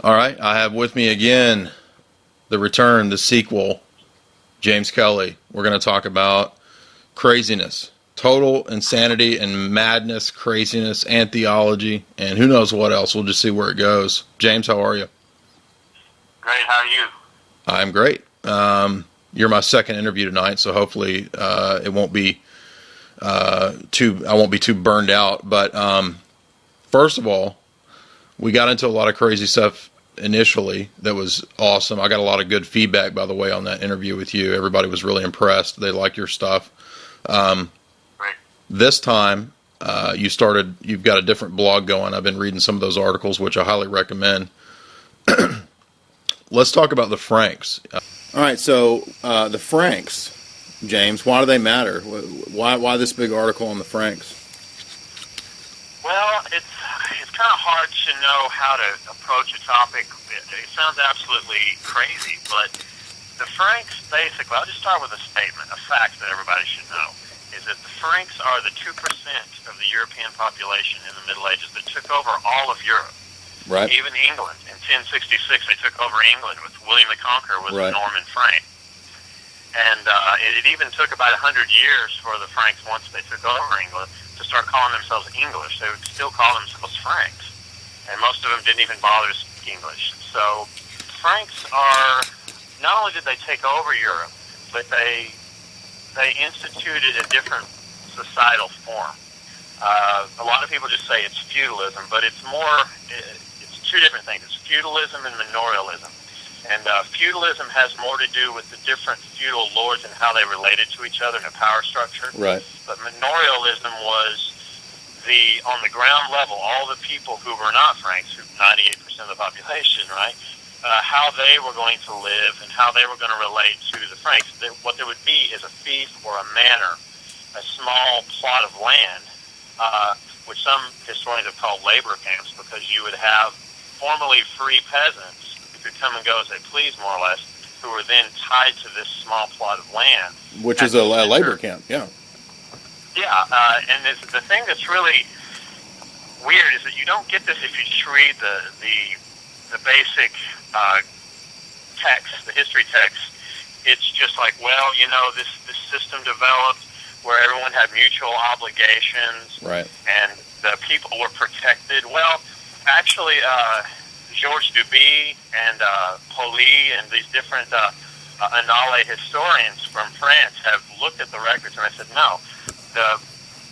All right, I have with me again the return, the sequel, James Kelley. We're going to talk about craziness, total insanity and madness, craziness, and theology, and who knows what else. We'll just see where it goes. James, how are you? Great, how are you? I'm great. You're my second interview tonight, so hopefully it won't be I won't be too burned out. But first of all, we got into a lot of crazy stuff initially that was awesome. I got a lot of good feedback, by the way, on that interview with you. Everybody was really impressed. They like your stuff. Great. This time, you've got a different blog going. I've been reading some of those articles, which I highly recommend. Let's talk about the Franks. All right, so the Franks, James, why do they matter? Why this big article on the Franks? Well, it's kind of hard to know how to approach a topic. It sounds absolutely crazy, but the Franks, basically, I'll just start with a statement, a fact that everybody should know, is that the Franks are the 2% of the European population in the Middle Ages that took over all of Europe. Right. Even England. In 1066, they took over England with William the Conqueror was a Norman Frank. And it even took about 100 years for the Franks, once they took over England, to start calling themselves English. They would still call themselves Franks. And most of them didn't even bother to speak English. So Franks are, not only did they take over Europe, but they instituted a different societal form. A lot of people just say it's feudalism, but it's two different things. It's feudalism and manorialism. And feudalism has more to do with the different feudal lords and how they related to each other in a power structure. Right. But manorialism was on the ground level, all the people who were not Franks, who 98% of the population, right, how they were going to live and how they were going to relate to the Franks. What there would be is a fief or a manor, a small plot of land, which some historians have called labor camps, because you would have formerly free peasants who could come and go as they please, more or less, who were then tied to this small plot of land. Which is a labor camp, yeah. Yeah, and the thing that's really weird is that you don't get this if you just read the basic text, the history text. It's just like, well, this system developed where everyone had mutual obligations, right, and the people were protected. Well, actually, Georges Duby and Poli and these different Annales historians from France have looked at the records, and I said, no.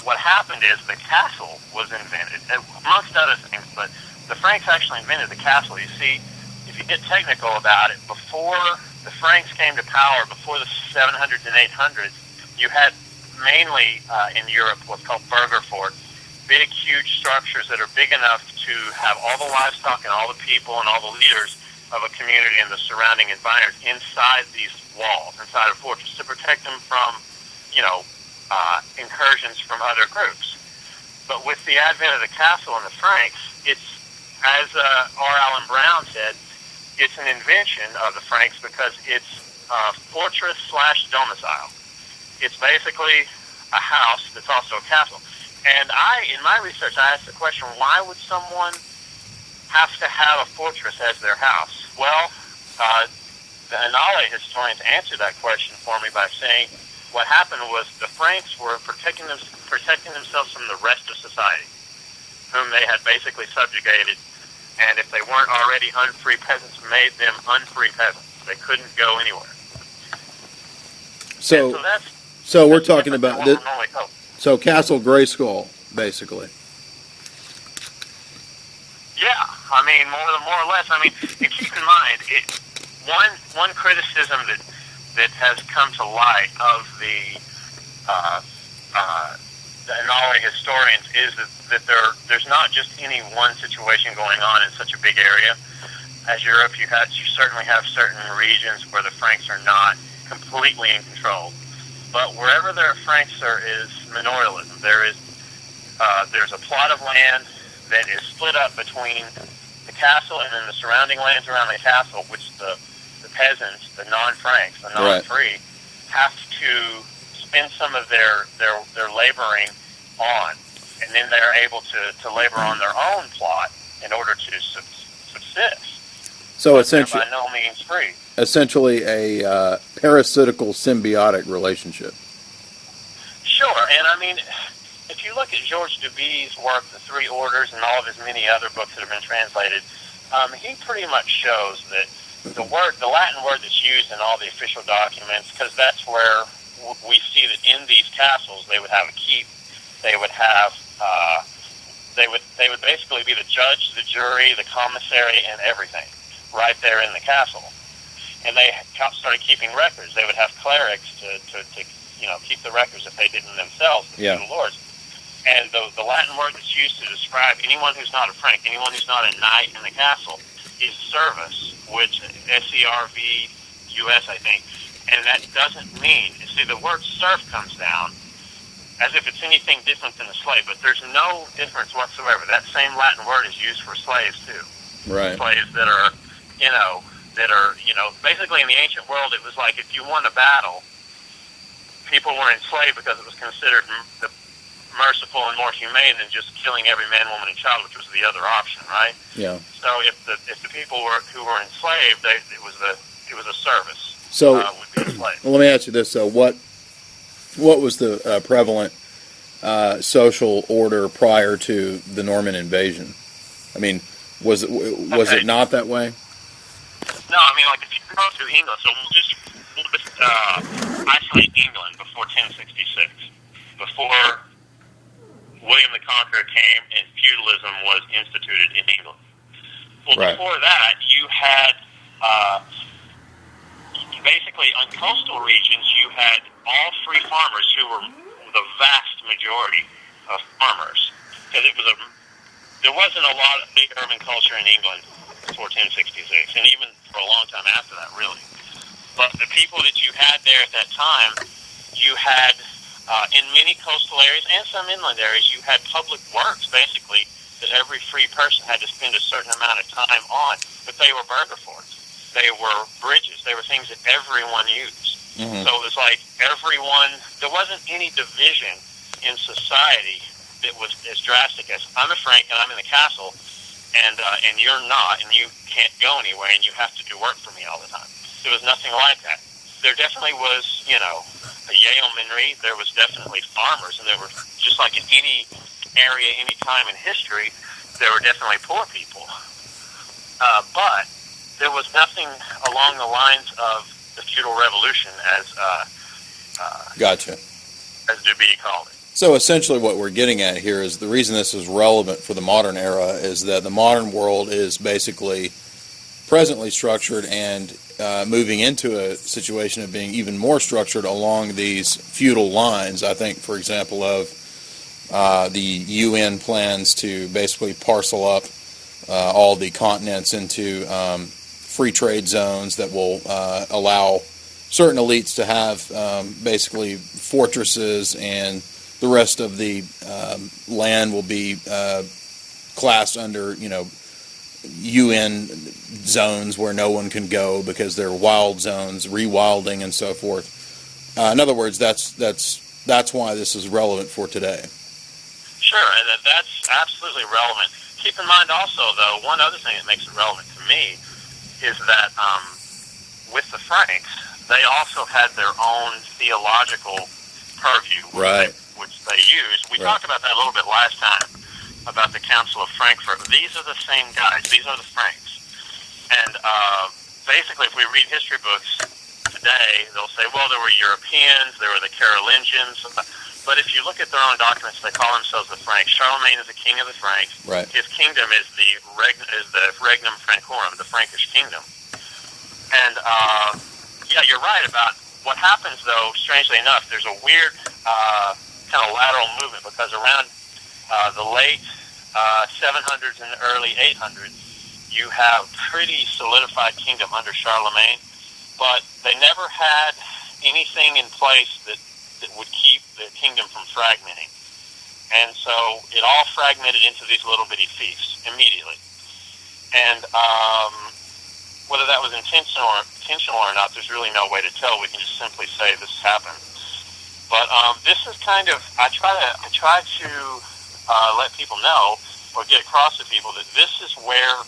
What happened is the castle was invented, amongst other things, but the Franks actually invented the castle. You see, if you get technical about it, before the Franks came to power, before the 700s and 800s, you had mainly in Europe what's called burgher forts, big, huge structures that are big enough to have all the livestock and all the people and all the leaders of a community and the surrounding environs inside these walls, inside a fortress, to protect them from, incursions from other groups. But with the advent of the castle and the Franks, it's, as R. Allen Brown said, it's an invention of the Franks because it's fortress/domicile. It's basically a house that's also a castle. And in my research, I asked the question, why would someone have to have a fortress as their house? Well, the Annales historians answered that question for me by saying what happened was the Franks were protecting themselves from the rest of society, whom they had basically subjugated, and if they weren't already unfree peasants, made them unfree peasants. They couldn't go anywhere. So we're talking about this. So Castle Grayskull, basically. Yeah, I mean, more or less. I mean, and keep in mind, one criticism that has come to light of the Annales historians is that there's not just any one situation going on in such a big area. As Europe, you certainly have certain regions where the Franks are not completely in control. But wherever there are Franks, there is manorialism. There's a plot of land that is split up between the castle and then the surrounding lands around the castle, which the peasants, the non-Franks, the non-free, have to spend some of their laboring on, and then they're able to labor on their own plot in order to subsist. So but they're essentially, by no means free. Essentially a parasitical symbiotic relationship. Sure, and I mean, if you look at George Duby's work, The Three Orders, and all of his many other books that have been translated, he pretty much shows that the Latin word that's used in all the official documents, because that's where we see that in these castles they would have a keep, they would have, they would basically be the judge, the jury, the commissary, and everything right there in the castle. And they started keeping records. They would have clerics to keep the records if they didn't themselves, the feudal lords. And the Latin word that's used to describe anyone who's not a Frank, anyone who's not a knight in the castle, is servus, which S-E-R-V-U-S, I think. And that doesn't mean, you see, the word serf comes down as if it's anything different than a slave, but there's no difference whatsoever. That same Latin word is used for slaves, too. Right. Slaves that are, basically in the ancient world, it was like if you won a battle, people were enslaved because it was considered merciful and more humane than just killing every man, woman, and child, which was the other option, right? Yeah. So if the people who were enslaved, it was a service. So would be a slave. Well, let me ask you this: what was the prevalent social order prior to the Norman invasion? I mean, was it not that way? No, I mean, like if you go to England, so we'll just isolate England before 1066, before William the Conqueror came and feudalism was instituted in England. Well, right. Before that, you had basically on coastal regions, you had all free farmers who were the vast majority of farmers, because there wasn't a lot of big urban culture in England before 1066, and even for a long time after that, really. But the people that you had there at that time, you had in many coastal areas and some inland areas, you had public works, basically, that every free person had to spend a certain amount of time on, but they were burger forts. They were bridges. They were things that everyone used. Mm-hmm. So it was like everyone, there wasn't any division in society that was as drastic as I'm a Frank and I'm in the castle, and you're not, and you can't go anywhere, and you have to do work for me all the time. There was nothing like that. There definitely was, a yeomanry. There was definitely farmers, and there were, just like in any area, any time in history, there were definitely poor people. But there was nothing along the lines of the feudal revolution, as Gotcha. As Duby called it. So essentially what we're getting at here is the reason this is relevant for the modern era is that the modern world is basically presently structured and moving into a situation of being even more structured along these feudal lines. I think, for example, of the UN plans to basically parcel up all the continents into free trade zones that will allow certain elites to have basically fortresses, and the rest of the land will be classed under, UN zones where no one can go because they're wild zones, rewilding, and so forth. In other words, that's why this is relevant for today. Sure, that's absolutely relevant. Keep in mind also, though, one other thing that makes it relevant to me is that with the Franks, they also had their own theological purview, which they used. We talked about that a little bit last time, about the Council of Frankfurt. These are the same guys. These are the Franks. And basically, if we read history books today, they'll say, well, there were Europeans, there were the Carolingians. But if you look at their own documents, they call themselves the Franks. Charlemagne is the king of the Franks. Right. His kingdom is the Regnum Francorum, the Frankish kingdom. And, you're right about what happens, though, strangely enough. There's a weird kind of lateral movement, because around the late 700s and the early 800s, you have pretty solidified kingdom under Charlemagne, but they never had anything in place that would keep the kingdom from fragmenting. And so it all fragmented into these little bitty fiefs immediately. And whether that was intentional or not, there's really no way to tell. We can just simply say this happened. But this is kind of, I try to let people know, or get across to people, that this is where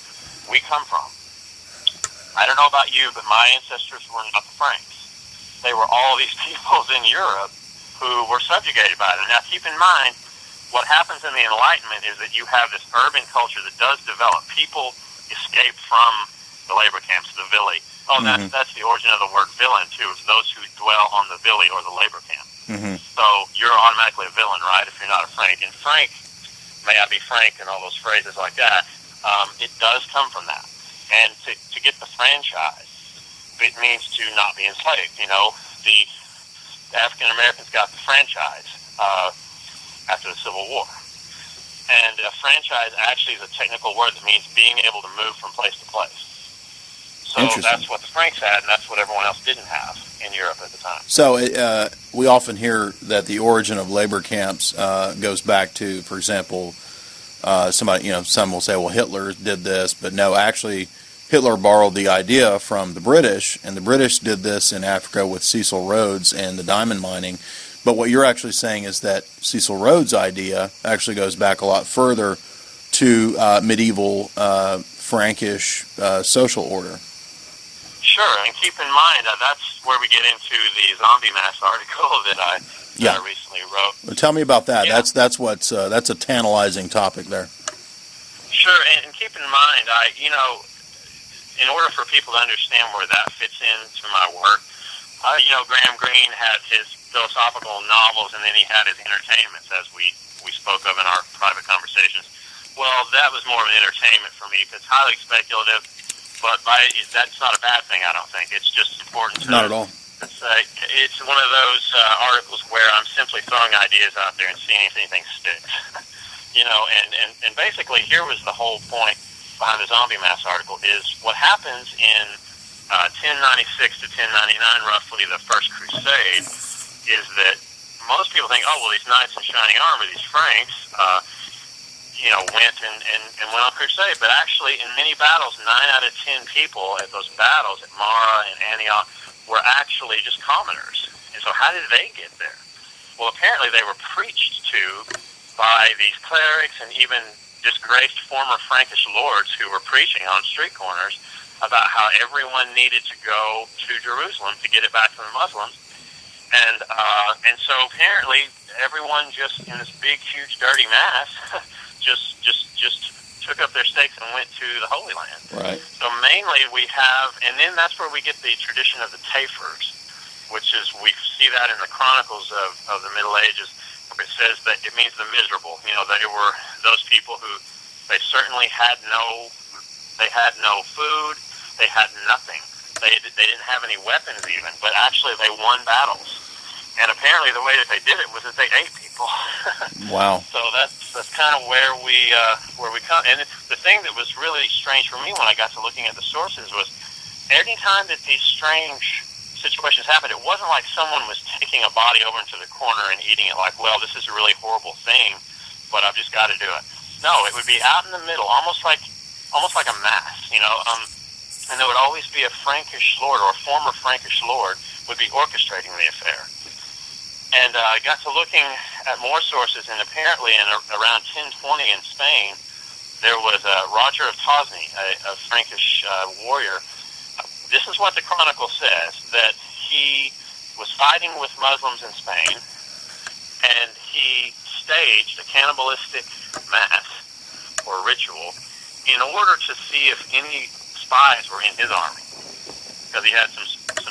we come from. I don't know about you, but my ancestors were not the Franks. They were all these peoples in Europe who were subjugated by them. Now, keep in mind, what happens in the Enlightenment is that you have this urban culture that does develop. People escape from the labor camps, the villi. Oh, that's the origin of the word villain, too. It's those who dwell on the villi or the labor camp. So you're automatically a villain, right, if you're not a Frank. And Frank, may I be frank, and all those phrases like that, it does come from that. And to get the franchise, it means to not be enslaved. You know, the African Americans got the franchise after the Civil War. And a franchise actually is a technical word that means being able to move from place to place. So that's what the Franks had, and that's what everyone else didn't have in Europe at the time. So we often hear that the origin of labor camps goes back to, for example, somebody, you know, some will say, well, Hitler did this, but no, actually, Hitler borrowed the idea from the British, and the British did this in Africa with Cecil Rhodes and the diamond mining. But what you're actually saying is that Cecil Rhodes' idea actually goes back a lot further to medieval Frankish social order. Sure, and keep in mind that's where we get into the zombie mass article that I recently wrote. Well, tell me about that. Yeah. That's a tantalizing topic there. Sure, and keep in mind, in order for people to understand where that fits into my work, Graham Greene had his philosophical novels, and then he had his entertainments, as we spoke of in our private conversations. Well, that was more of an entertainment for me. It's highly speculative, but that's not a bad thing, I don't think. It's just important to... Not at all. It's one of those articles where I'm simply throwing ideas out there and seeing if anything sticks. And basically here was the whole point behind the zombie mass article is what happens in 1096 to 1099, roughly the First Crusade, is that most people think, oh, well, these knights in shining armor, these Franks, went and went on crusade. But actually, in many battles, 9 out of 10 people at those battles at Mara and Antioch were actually just commoners. And so how did they get there? Well, apparently they were preached to by these clerics and even disgraced former Frankish lords who were preaching on street corners about how everyone needed to go to Jerusalem to get it back from the Muslims. And so apparently everyone just in this big, huge, dirty mass just took up their stakes and went to the Holy Land. Right. So mainly we have, and then that's where we get the tradition of the Tafers, which is, we see that in the chronicles of the Middle Ages. It says that it means the miserable. They were those people who they certainly had no food, they had nothing. They didn't have any weapons even, but actually they won battles. And apparently the way that they did it was that they ate people. Wow. So that's kind of where we come. And the thing that was really strange for me when I got to looking at the sources was any time that these strange situations happened, it wasn't like someone was taking a body over into the corner and eating it like, well, this is a really horrible thing, but I've just got to do it. No, it would be out in the middle, almost like a mass, and there would always be a Frankish lord or a former Frankish lord would be orchestrating the affair. And I got to looking at more sources, and apparently in around 1020 in Spain, there was Roger of Tosny, a Frankish warrior. This is what the chronicle says, that he was fighting with Muslims in Spain, and he staged a cannibalistic mass or ritual in order to see if any spies were in his army, because he had some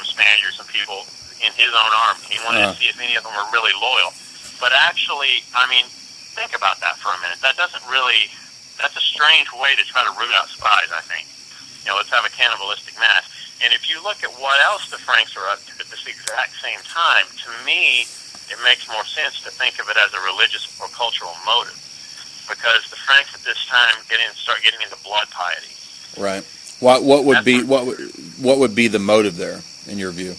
Spaniards, some people in his own army. He wanted to see if any of them were really loyal. But actually, think about that for a minute. That's a strange way to try to root out spies, I think. Let's have a cannibalistic mass. And if you look at what else the Franks are up to at this exact same time, to me, it makes more sense to think of it as a religious or cultural motive, because the Franks at this time start getting into blood piety. Right. What would be the motive there, in your view?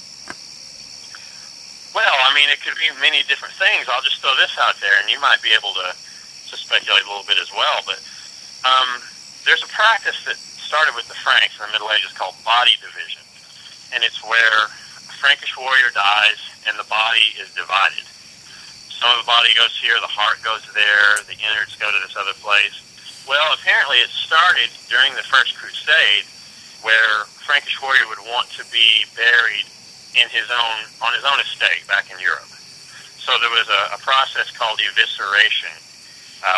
Well, it could be many different things. I'll just throw this out there, and you might be able to speculate a little bit as well. But there's a practice that started with the Franks in the Middle Ages called body division, and it's where a Frankish warrior dies and the body is divided. Some of the body goes here, the heart goes there, the innards go to this other place. Well, apparently it started during the First Crusade, where Frankish warrior would want to be buried on his own estate back in Europe. So there was a process called Evisceration,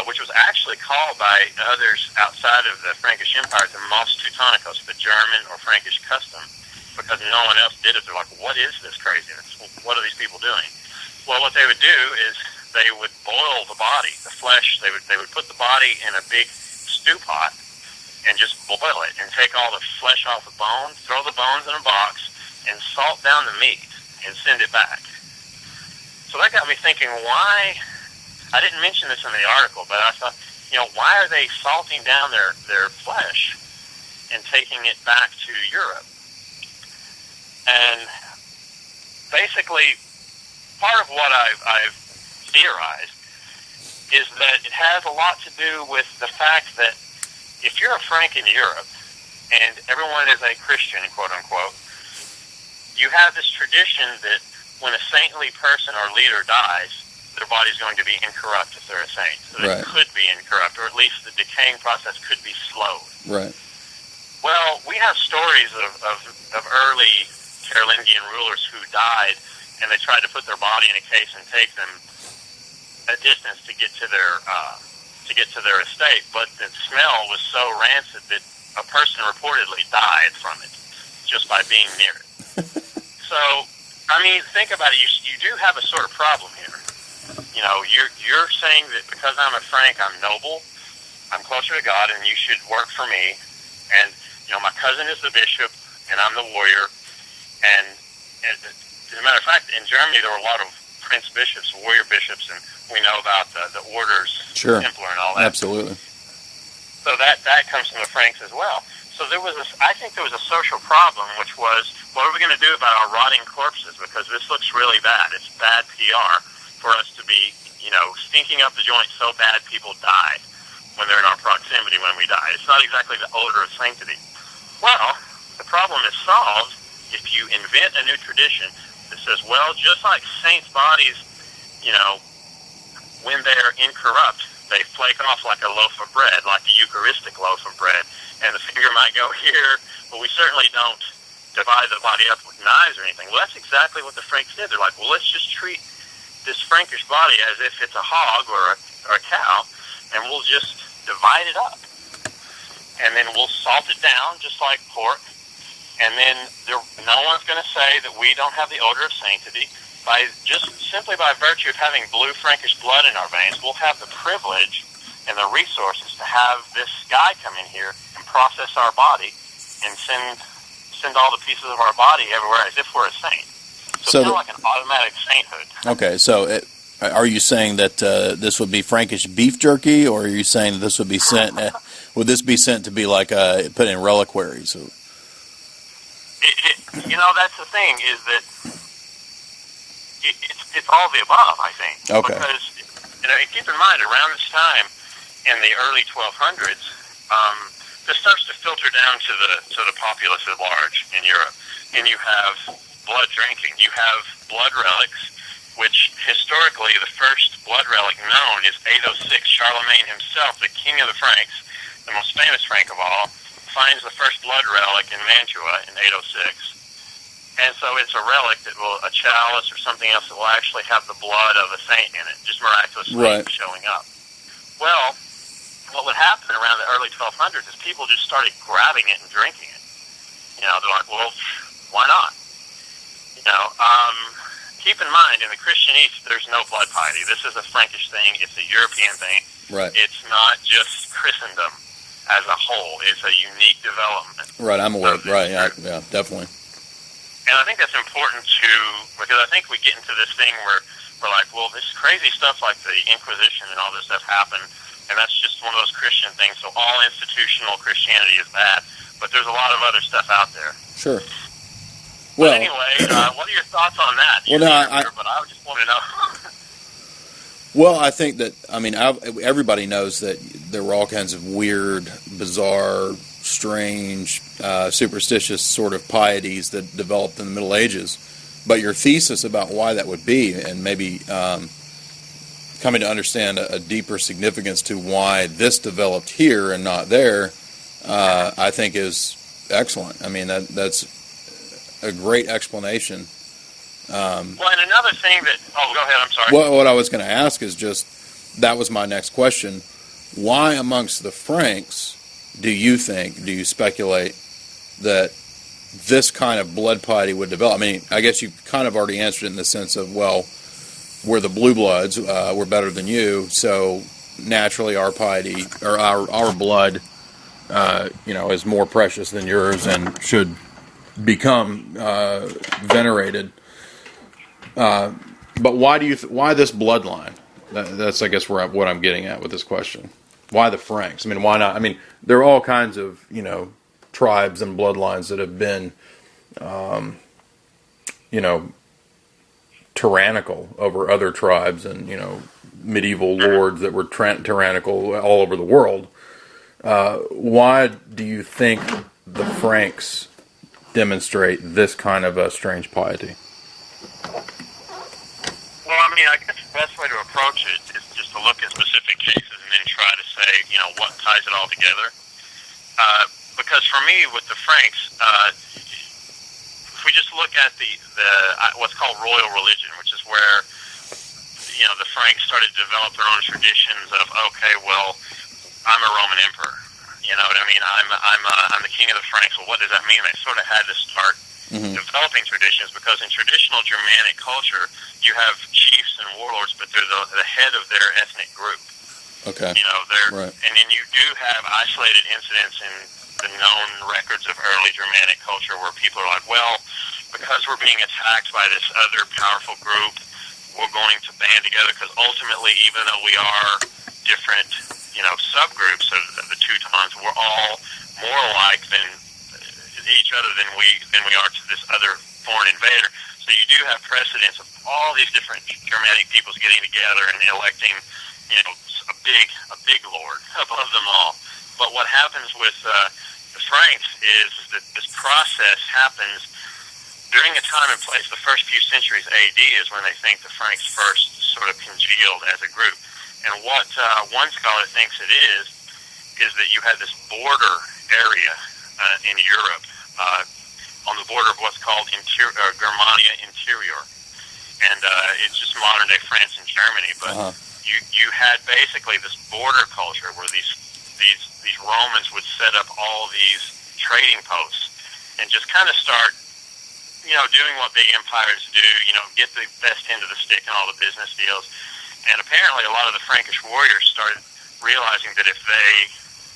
which was actually called by others outside of the Frankish Empire the Mos Teutonicos, the German or Frankish custom, because no one else did it. They're like, what is this craziness? What are these people doing? Well, what they would do is they would boil the body, the flesh. They would put the body in a big stew pot and just boil it and take all the flesh off the bone, throw the bones in a box, and salt down the meat and send it back. So that got me thinking, why? I didn't mention this in the article, but I thought, why are they salting down their flesh and taking it back to Europe? And basically, part of what I've theorized is that it has a lot to do with the fact that if you're a Frank in Europe and everyone is a Christian, quote unquote, you have this tradition that when a saintly person or leader dies, their body's going to be incorrupt if they're a saint. So right. It could be incorrupt, or at least the decaying process could be slowed. Right. Well, we have stories of early Carolingian rulers who died, and they tried to put their body in a case and take them a distance to get to their estate, but the smell was so rancid that a person reportedly died from it just by being near it. So, I mean, think about it. You do have a sort of problem here. You're saying that because I'm a Frank, I'm noble, I'm closer to God, and you should work for me. And my cousin is the bishop, and I'm the warrior. And as a matter of fact, in Germany there were a lot of prince bishops, warrior bishops, and we know about the orders, sure, Templar, and all that. Absolutely. So that comes from the Franks as well. So I think there was a social problem, which was, what are we going to do about our rotting corpses? Because this looks really bad. It's bad PR for us to be, stinking up the joint so bad people die when they're in our proximity when we die. It's not exactly the odor of sanctity. Well, the problem is solved if you invent a new tradition that says, well, just like saints' bodies, when they're incorrupt, they flake off like a loaf of bread, like a Eucharistic loaf of bread, and the finger might go here, but we certainly don't divide the body up with knives or anything. Well, that's exactly what the Franks did. They're like, well, let's just treat this Frankish body as if it's a hog or a cow, and we'll just divide it up. And then we'll salt it down just like pork, and then no one's going to say that we don't have the odor of sanctity. Simply by virtue of having blue Frankish blood in our veins, we'll have the privilege and the resources to have this guy come in here and process our body and send all the pieces of our body everywhere as if we're a saint. So it's kind of like an automatic sainthood. Okay, so are you saying that this would be Frankish beef jerky, or are you saying that this would be sent? Would this be sent to be like put in reliquaries? That's the thing, is that it's all the above, I think. Okay. Because keep in mind, around this time in the early 1200s, this starts to filter down to the populace at large in Europe, and you have blood drinking. You have blood relics, which historically the first blood relic known is 806. Charlemagne himself, the king of the Franks, the most famous Frank of all, finds the first blood relic in Mantua in 806. And so it's a relic that a chalice or something else that will actually have the blood of a saint in it, just miraculously showing up. Well, what would happen around the early 1200s is people just started grabbing it and drinking it. They're like, well, why not? Keep in mind, in the Christian East, there's no blood piety. This is a Frankish thing. It's a European thing. Right. It's not just Christendom as a whole. It's a unique development. Right, I'm aware. Right, yeah, definitely. And I think that's important because I think we get into this thing where we're like, well, this crazy stuff like the Inquisition and all this stuff happened, and that's just one of those Christian things, so all institutional Christianity is bad. But there's a lot of other stuff out there. Sure. Well, but anyway, what are your thoughts on that? But I just want to know. Well, I think that, everybody knows that there were all kinds of weird, bizarre, strange, superstitious sort of pieties that developed in the Middle Ages. But your thesis about why that would be, and maybe coming to understand a deeper significance to why this developed here and not there, I think is excellent. I mean, that's a great explanation. Well, and another thing that... Oh, go ahead, I'm sorry. What I was going to ask is just, that was my next question. Why amongst the Franks do you speculate that this kind of blood piety would develop? I mean, I guess you kind of already answered it in the sense of, well, we're the blue bloods, we're better than you, so naturally our piety, or our blood, is more precious than yours and should become venerated. But why this bloodline? That's, I guess, what I'm getting at with this question. Why the Franks? I mean, why not? I mean, there are all kinds of, tribes and bloodlines that have been, tyrannical over other tribes and, medieval lords that were tyrannical all over the world. Why do you think the Franks demonstrate this kind of a strange piety? Well, I mean, I guess the best way to approach it is just to look at specific cases and then try to say, what ties it all together. Because for me, with the Franks, if we just look at the what's called royal religion, which is where the Franks started to develop their own traditions of, okay, well, I'm a Roman emperor. You know what I mean? I'm the king of the Franks. Well, what does that mean? They sort of had to start developing traditions, because in traditional Germanic culture, you have chiefs and warlords, but they're the head of their ethnic group. Okay. Right. And then you do have isolated incidents in the known records of early Germanic culture where people are like, well, because we're being attacked by this other powerful group, we're going to band together, because ultimately, even though we are different, subgroups of the Teutons, we're all more alike than each other than we are to this other foreign invader. So you do have precedents of all these different Germanic peoples getting together and electing, a big lord above them all. But what happens with the Franks is that this process happens during a time and place. The first few centuries AD is when they think the Franks first sort of congealed as a group. And what one scholar thinks it is that you had this border area in Europe, on the border of what's called Germania Interior, and it's just modern-day France and Germany. But you had basically this border culture where these Romans would set up all these trading posts and just kind of start, doing what big empires do, get the best end of the stick in all the business deals. And apparently, a lot of the Frankish warriors started realizing that if they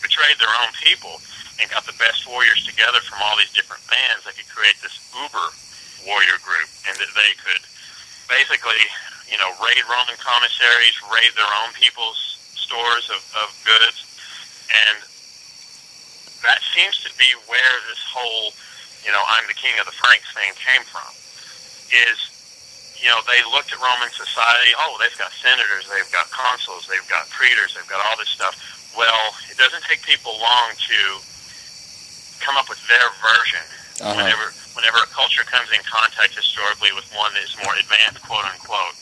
betrayed their own people and got the best warriors together from all these different bands, they could create this uber warrior group, and that they could basically, raid Roman commissaries, raid their own people's stores of goods, and that seems to be where this whole, I'm the king of the Franks thing came from, is, they looked at Roman society, they've got senators, they've got consuls, they've got praetors, they've got all this stuff. Well, it doesn't take people long to come up with their version. Whenever a culture comes in contact historically with one that is more advanced, quote unquote,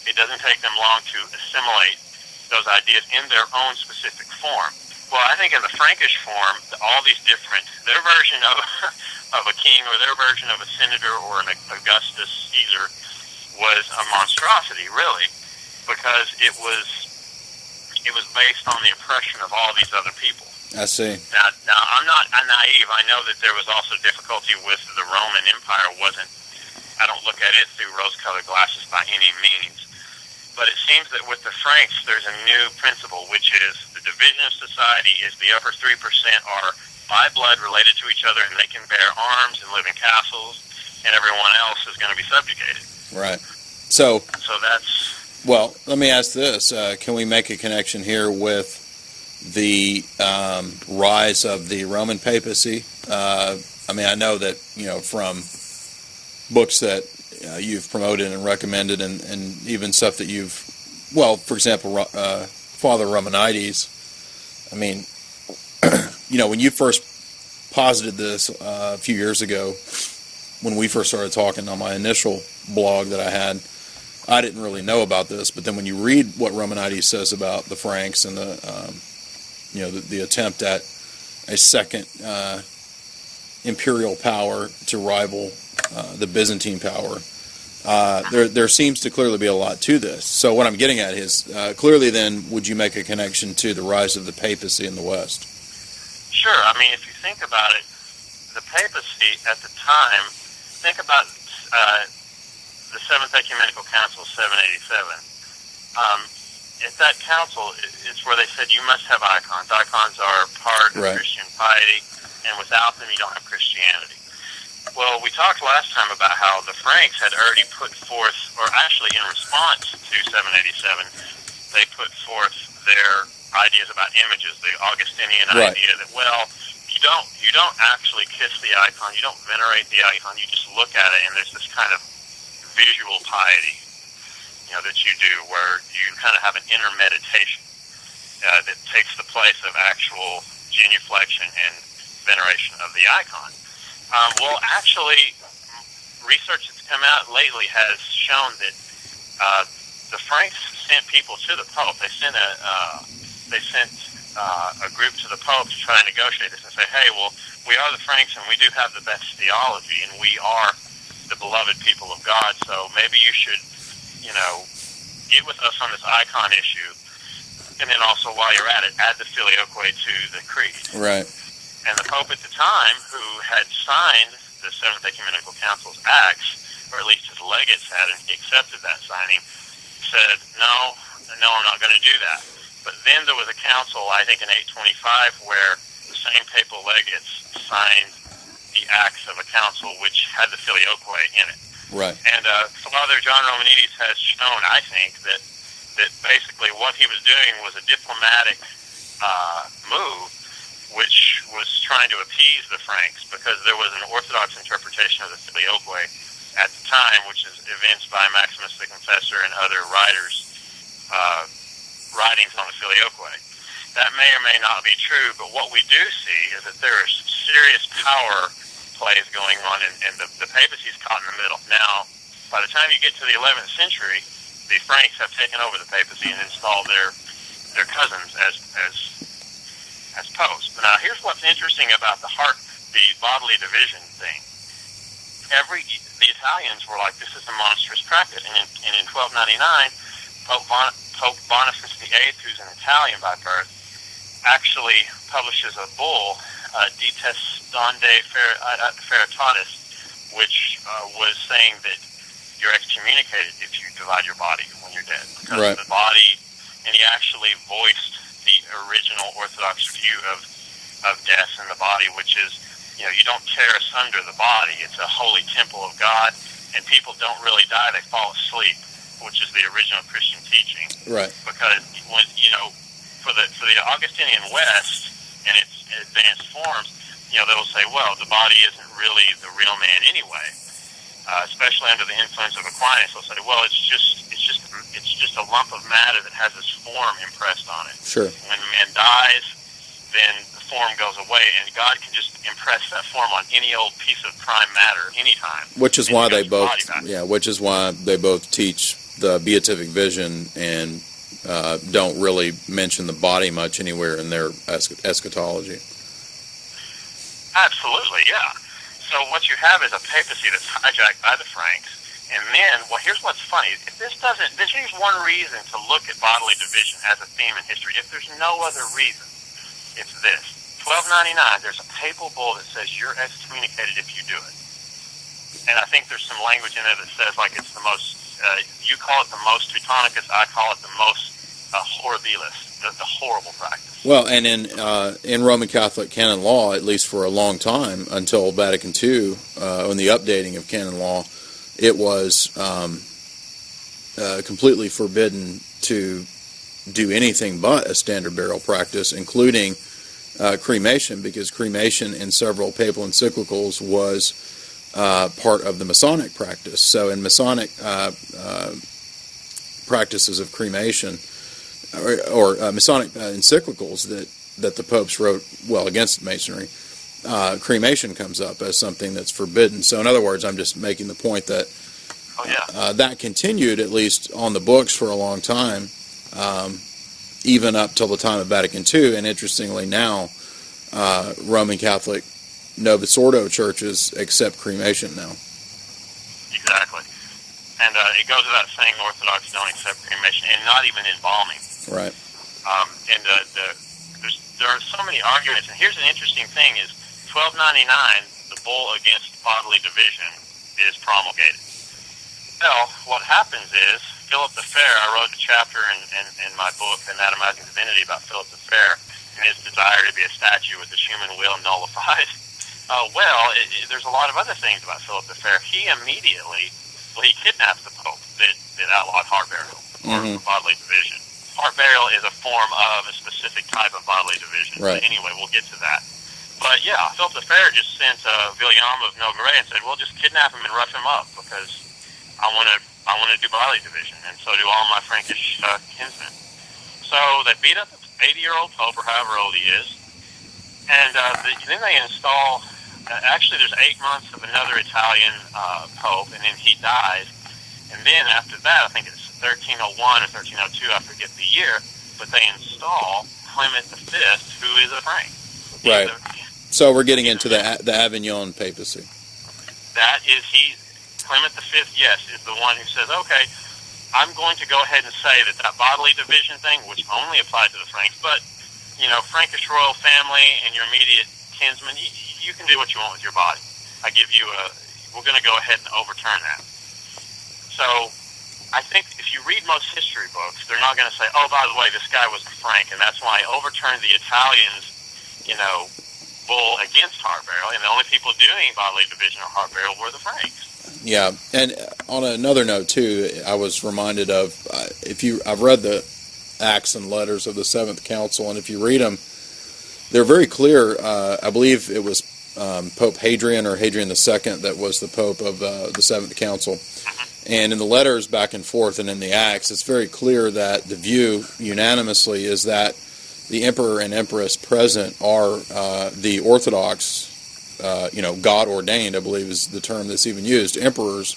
it doesn't take them long to assimilate those ideas in their own specific form. Well, I think in the Frankish form, all these different, their version of a king or their version of a senator or an Augustus Caesar was a monstrosity, really, because it was based on the oppression of all these other people. I see. Now I'm naive. I know that there was also difficulty with the Roman Empire. I don't look at it through rose-colored glasses by any means. But it seems that with the Franks, there's a new principle, which is the division of society is the upper 3% are by blood related to each other, and they can bear arms and live in castles, and everyone else is going to be subjugated. Right. So that's... Well, let me ask this. Can we make a connection here with the rise of the Roman papacy? I know that, from books that you've promoted and recommended and even stuff that you've, for example, Father Romanides, when you first posited this a few years ago, when we first started talking on my initial blog that I had, I didn't really know about this, but then when you read what Romanides says about the Franks and the attempt at a second imperial power to rival the Byzantine power. There seems to clearly be a lot to this. So what I'm getting at is, clearly then, would you make a connection to the rise of the papacy in the West? Sure. I mean, if you think about it, the papacy at the time, think about the Seventh Ecumenical Council, 787. At that council, it's where they said you must have icons. Icons are part of Christian piety, and without them, you don't have Christianity. Well, we talked last time about how the Franks had already put forth, or actually in response to 787, they put forth their ideas about images, the Augustinian idea that, well, you don't actually kiss the icon, you don't venerate the icon, you just look at it, and there's this kind of visual piety, that you do, where you kind of have an inner meditation that takes the place of actual genuflection and veneration of the icon. Well, actually, research that's come out lately has shown that the Franks sent people to the Pope. They sent a group to the Pope to try and negotiate this and say, hey, well, we are the Franks and we do have the best theology and we are the beloved people of God, so maybe you should get with us on this icon issue, and then also, while you're at it, add the filioque to the creed. Right. And the Pope at the time, who had signed the Seventh Ecumenical Council's acts, or at least his legates had, and he accepted that signing, said, no, I'm not going to do that. But then there was a council, I think in 825, where the same papal legates signed the acts of a council which had the filioque in it. Right. And Father John Romanides has shown, I think, that basically what he was doing was a diplomatic move, which was trying to appease the Franks, because there was an Orthodox interpretation of the filioque at the time, which is evinced by Maximus the Confessor and other writers' writings on the filioque. That may or may not be true, but what we do see is that there are serious power plays going on, and the papacy is caught in the middle. Now, by the time you get to the 11th century, the Franks have taken over the papacy and installed their cousins as popes. But now, here's what's interesting about the bodily division thing. The Italians were like, this is a monstrous practice, and in 1299, Pope Boniface VIII, who's an Italian by birth, actually publishes a bull, De Testande Feritatis, which was saying that you're excommunicated if you divide your body when you're dead, because the body, and he actually voiced the original Orthodox view of death in the body, which is, you don't tear asunder the body. It's a holy temple of God, and people don't really die; they fall asleep, which is the original Christian teaching. Right. Because when for the Augustinian West and its advanced forms, they'll say, well, the body isn't really the real man anyway. Especially under the influence of Aquinas, they'll say, well, it's just a lump of matter that has this form impressed on it. Sure. When a man dies, then the form goes away, and God can just impress that form on any old piece of prime matter anytime. Which is why they both teach the beatific vision and don't really mention the body much anywhere in their eschatology. Absolutely, yeah. So what you have is a papacy that's hijacked by the Franks, and then, well, here's what's funny. If this is one reason to look at bodily division as a theme in history. If there's no other reason, it's this. 1299, there's a papal bull that says you're excommunicated if you do it. And I think there's some language in there that says, like, it's the most, you call it the most Teutonicus, I call it the most horribilis, the horrible practice. Well, and in Roman Catholic canon law, at least for a long time, until Vatican II, on the updating of canon law, it was completely forbidden to do anything but a standard burial practice, including cremation, because cremation in several papal encyclicals was part of the Masonic practice. So in Masonic practices of cremation, or Masonic encyclicals that the popes wrote, well, against Masonry, cremation comes up as something that's forbidden. So in other words, I'm just making the point that that continued, at least on the books, for a long time, even up till the time of Vatican II. And interestingly now, Roman Catholic Novus Ordo churches accept cremation now. Exactly. And it goes without saying Orthodox don't accept cremation, and not even embalming. Right. And there are so many arguments. And here's an interesting thing is 1299, the bull against bodily division, is promulgated. Well, what happens is, Philip the Fair, I wrote a chapter in my book, Anatomizing Divinity, about Philip the Fair, and his desire to be a statue with the human will nullified. There's a lot of other things about Philip the Fair. He kidnaps the Pope that outlawed heart burial, or bodily division. Heart burial is a form of a specific type of bodily division. Right. But anyway, we'll get to that. But yeah, Philip the Fair just sent William of Novgorod and said, well, just kidnap him and rough him up, because I want to do bodily division, and so do all my Frankish kinsmen. So they beat up the 80-year-old Pope, or however old he is, and then they install, actually there's 8 months of another Italian Pope, and then he dies. And then after that, I think it's 1301 or 1302, I forget the year, but they install Clement V, who is a Frank. Right. So we're getting into the Avignon papacy. That is Clement V, yes, is the one who says, okay, I'm going to go ahead and say that bodily division thing, which only applied to the Franks, but, Frankish royal family and your immediate kinsmen, you can do what you want with your body. We're going to go ahead and overturn that. So I think if you read most history books, they're not going to say, oh, by the way, this guy was a Frank, and that's why I overturned the Italians, bull against heart burial, and the only people doing bodily division or heart burial were the Franks. Yeah, and on another note too, I was reminded of I've read the Acts and Letters of the Seventh Council, and if you read them, they're very clear. I believe it was Pope Hadrian or Hadrian II that was the Pope of the Seventh Council, and in the letters back and forth and in the Acts, it's very clear that the view unanimously is that the Emperor and Empress present are the Orthodox. God ordained, I believe is the term that's even used. Emperors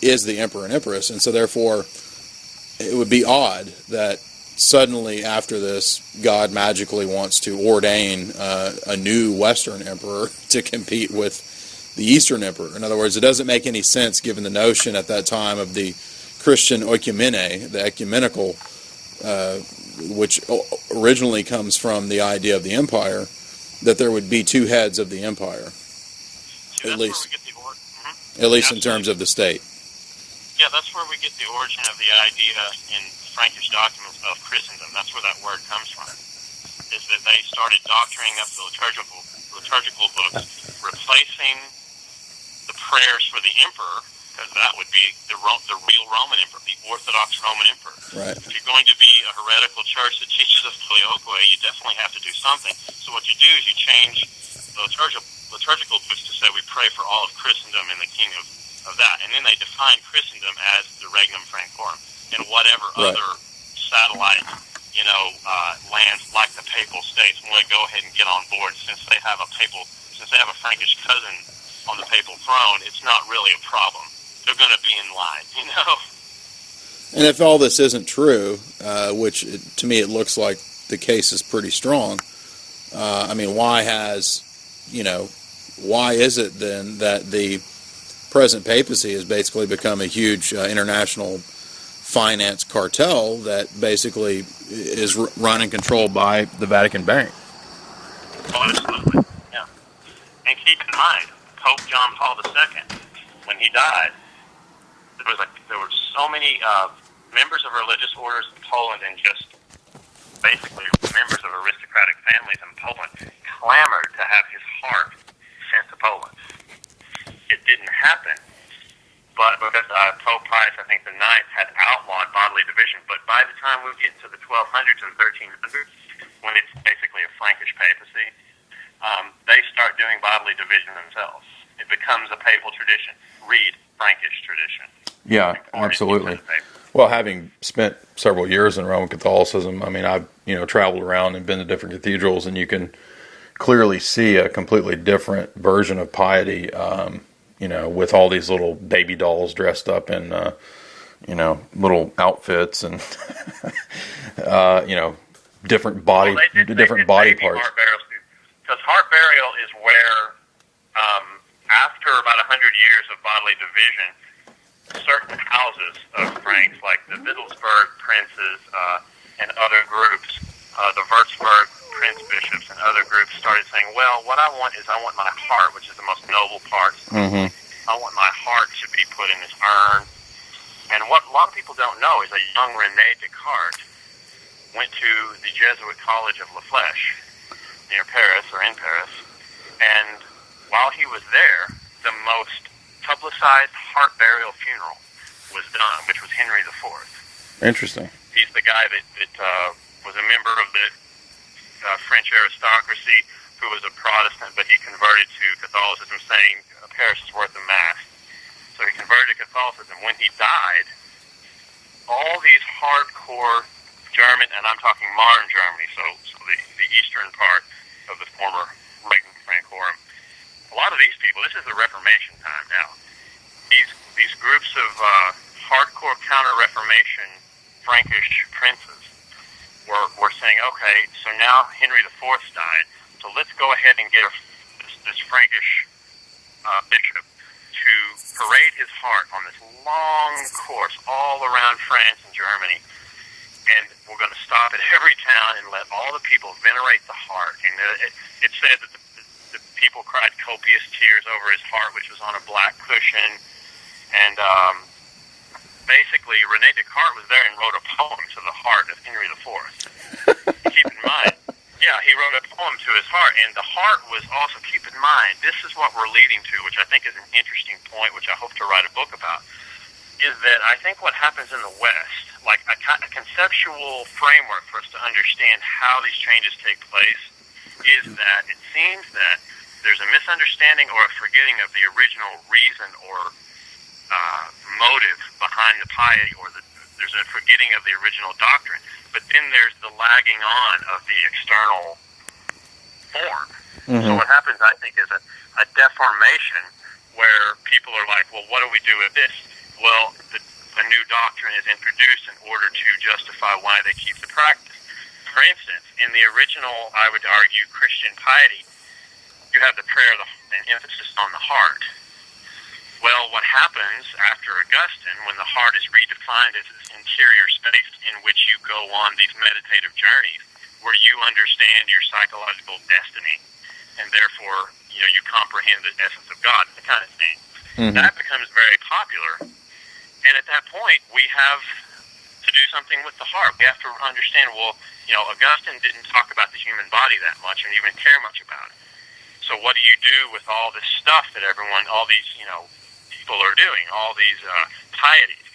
is the Emperor and Empress, and so therefore it would be odd that suddenly after this God magically wants to ordain a new Western Emperor to compete with the Eastern Emperor. In other words, it doesn't make any sense given the notion at that time of the Christian oikumene, the ecumenical, which originally comes from the idea of the empire, that there would be two heads of the empire, at least in terms of the state. Yeah, that's where we get the origin of the idea in Frankish documents of Christendom. That's where that word comes from. Is that they started doctoring up the liturgical books, replacing the prayers for the emperor, because that would be the real Roman emperor, the Orthodox Roman emperor. Right. If you're going to be a heretical church that teaches us filioque, you definitely have to do something. So what you do is you change the liturgical books to say we pray for all of Christendom and the king of that. And then they define Christendom as the Regnum Francorum. And whatever other satellite, lands like the Papal States want to go ahead and get on board. Since they have a Frankish cousin on the papal throne, it's not really a problem. They're going to be in line, And if all this isn't true, which to me it looks like the case is pretty strong, why is it then that the present papacy has basically become a huge international finance cartel that basically is run and controlled by the Vatican Bank? Oh, absolutely, yeah. And keep in mind, Pope John Paul II, when he died, there were so many members of religious orders in Poland and just basically members of aristocratic families in Poland clamored to have his heart sent to Poland. It didn't happen, but because Pope Pius, I think the Ninth, had outlawed bodily division. But by the time we get to the 1200s and 1300s, when it's basically a Frankish papacy, they start doing bodily division themselves. It becomes a papal tradition. Read Frankish tradition. Yeah, absolutely. Well, having spent several years in Roman Catholicism, I've traveled around and been to different cathedrals, and you can clearly see a completely different version of piety. With all these little baby dolls dressed up in little outfits and different body parts. Because heart burial is where, after about 100 years of bodily division, certain houses of Franks, like the Wittelsburg princes and other groups, the Würzburg prince bishops and other groups started saying, well, what I want is I want my heart, which is the most noble part. Mm-hmm. I want my heart to be put in this urn. And what a lot of people don't know is a young René Descartes went to the Jesuit College of La Flèche near Paris, or in Paris, and while he was there, the most publicized heart burial funeral was done, which was Henry IV. Interesting. He's the guy that was a member of the French aristocracy who was a Protestant, but he converted to Catholicism, saying Paris is worth a mass. So he converted to Catholicism. When he died, all these hardcore German, and I'm talking modern Germany, so the eastern part of the former Reich Francorum, a lot of these people, this is the Reformation time now, these groups of hardcore counter-Reformation Frankish princes were saying, okay, so now Henry IV died, so let's go ahead and get this Frankish bishop to parade his heart on this long course all around France and Germany, and we're going to stop at every town and let all the people venerate the heart. And it said that the people cried copious tears over his heart, which was on a black cushion, and basically René Descartes was there and wrote a poem to the heart of Henry IV. Keep in mind, yeah, he wrote a poem to his heart, and the heart was also, keep in mind, this is what we're leading to, which I think is an interesting point, which I hope to write a book about, is that I think what happens in the West, like a conceptual framework for us to understand how these changes take place, is that it seems that there's a misunderstanding or a forgetting of the original reason or motive behind the piety, or there's a forgetting of the original doctrine. But then there's the lagging on of the external form. Mm-hmm. So what happens, I think, is a deformation where people are like, well, what do we do with this? Well, a new doctrine is introduced in order to justify why they keep the practice. For instance, in the original, I would argue, Christian piety, you have the prayer and emphasis on the heart. Well, what happens after Augustine, when the heart is redefined as this interior space in which you go on these meditative journeys, where you understand your psychological destiny, and therefore, you comprehend the essence of God, that kind of thing. Mm-hmm. That becomes very popular, and at that point, we have to do something with the heart. We have to understand, well, Augustine didn't talk about the human body that much, and even care much about it. So what do you do with all this stuff that all these, people are doing, all these pieties?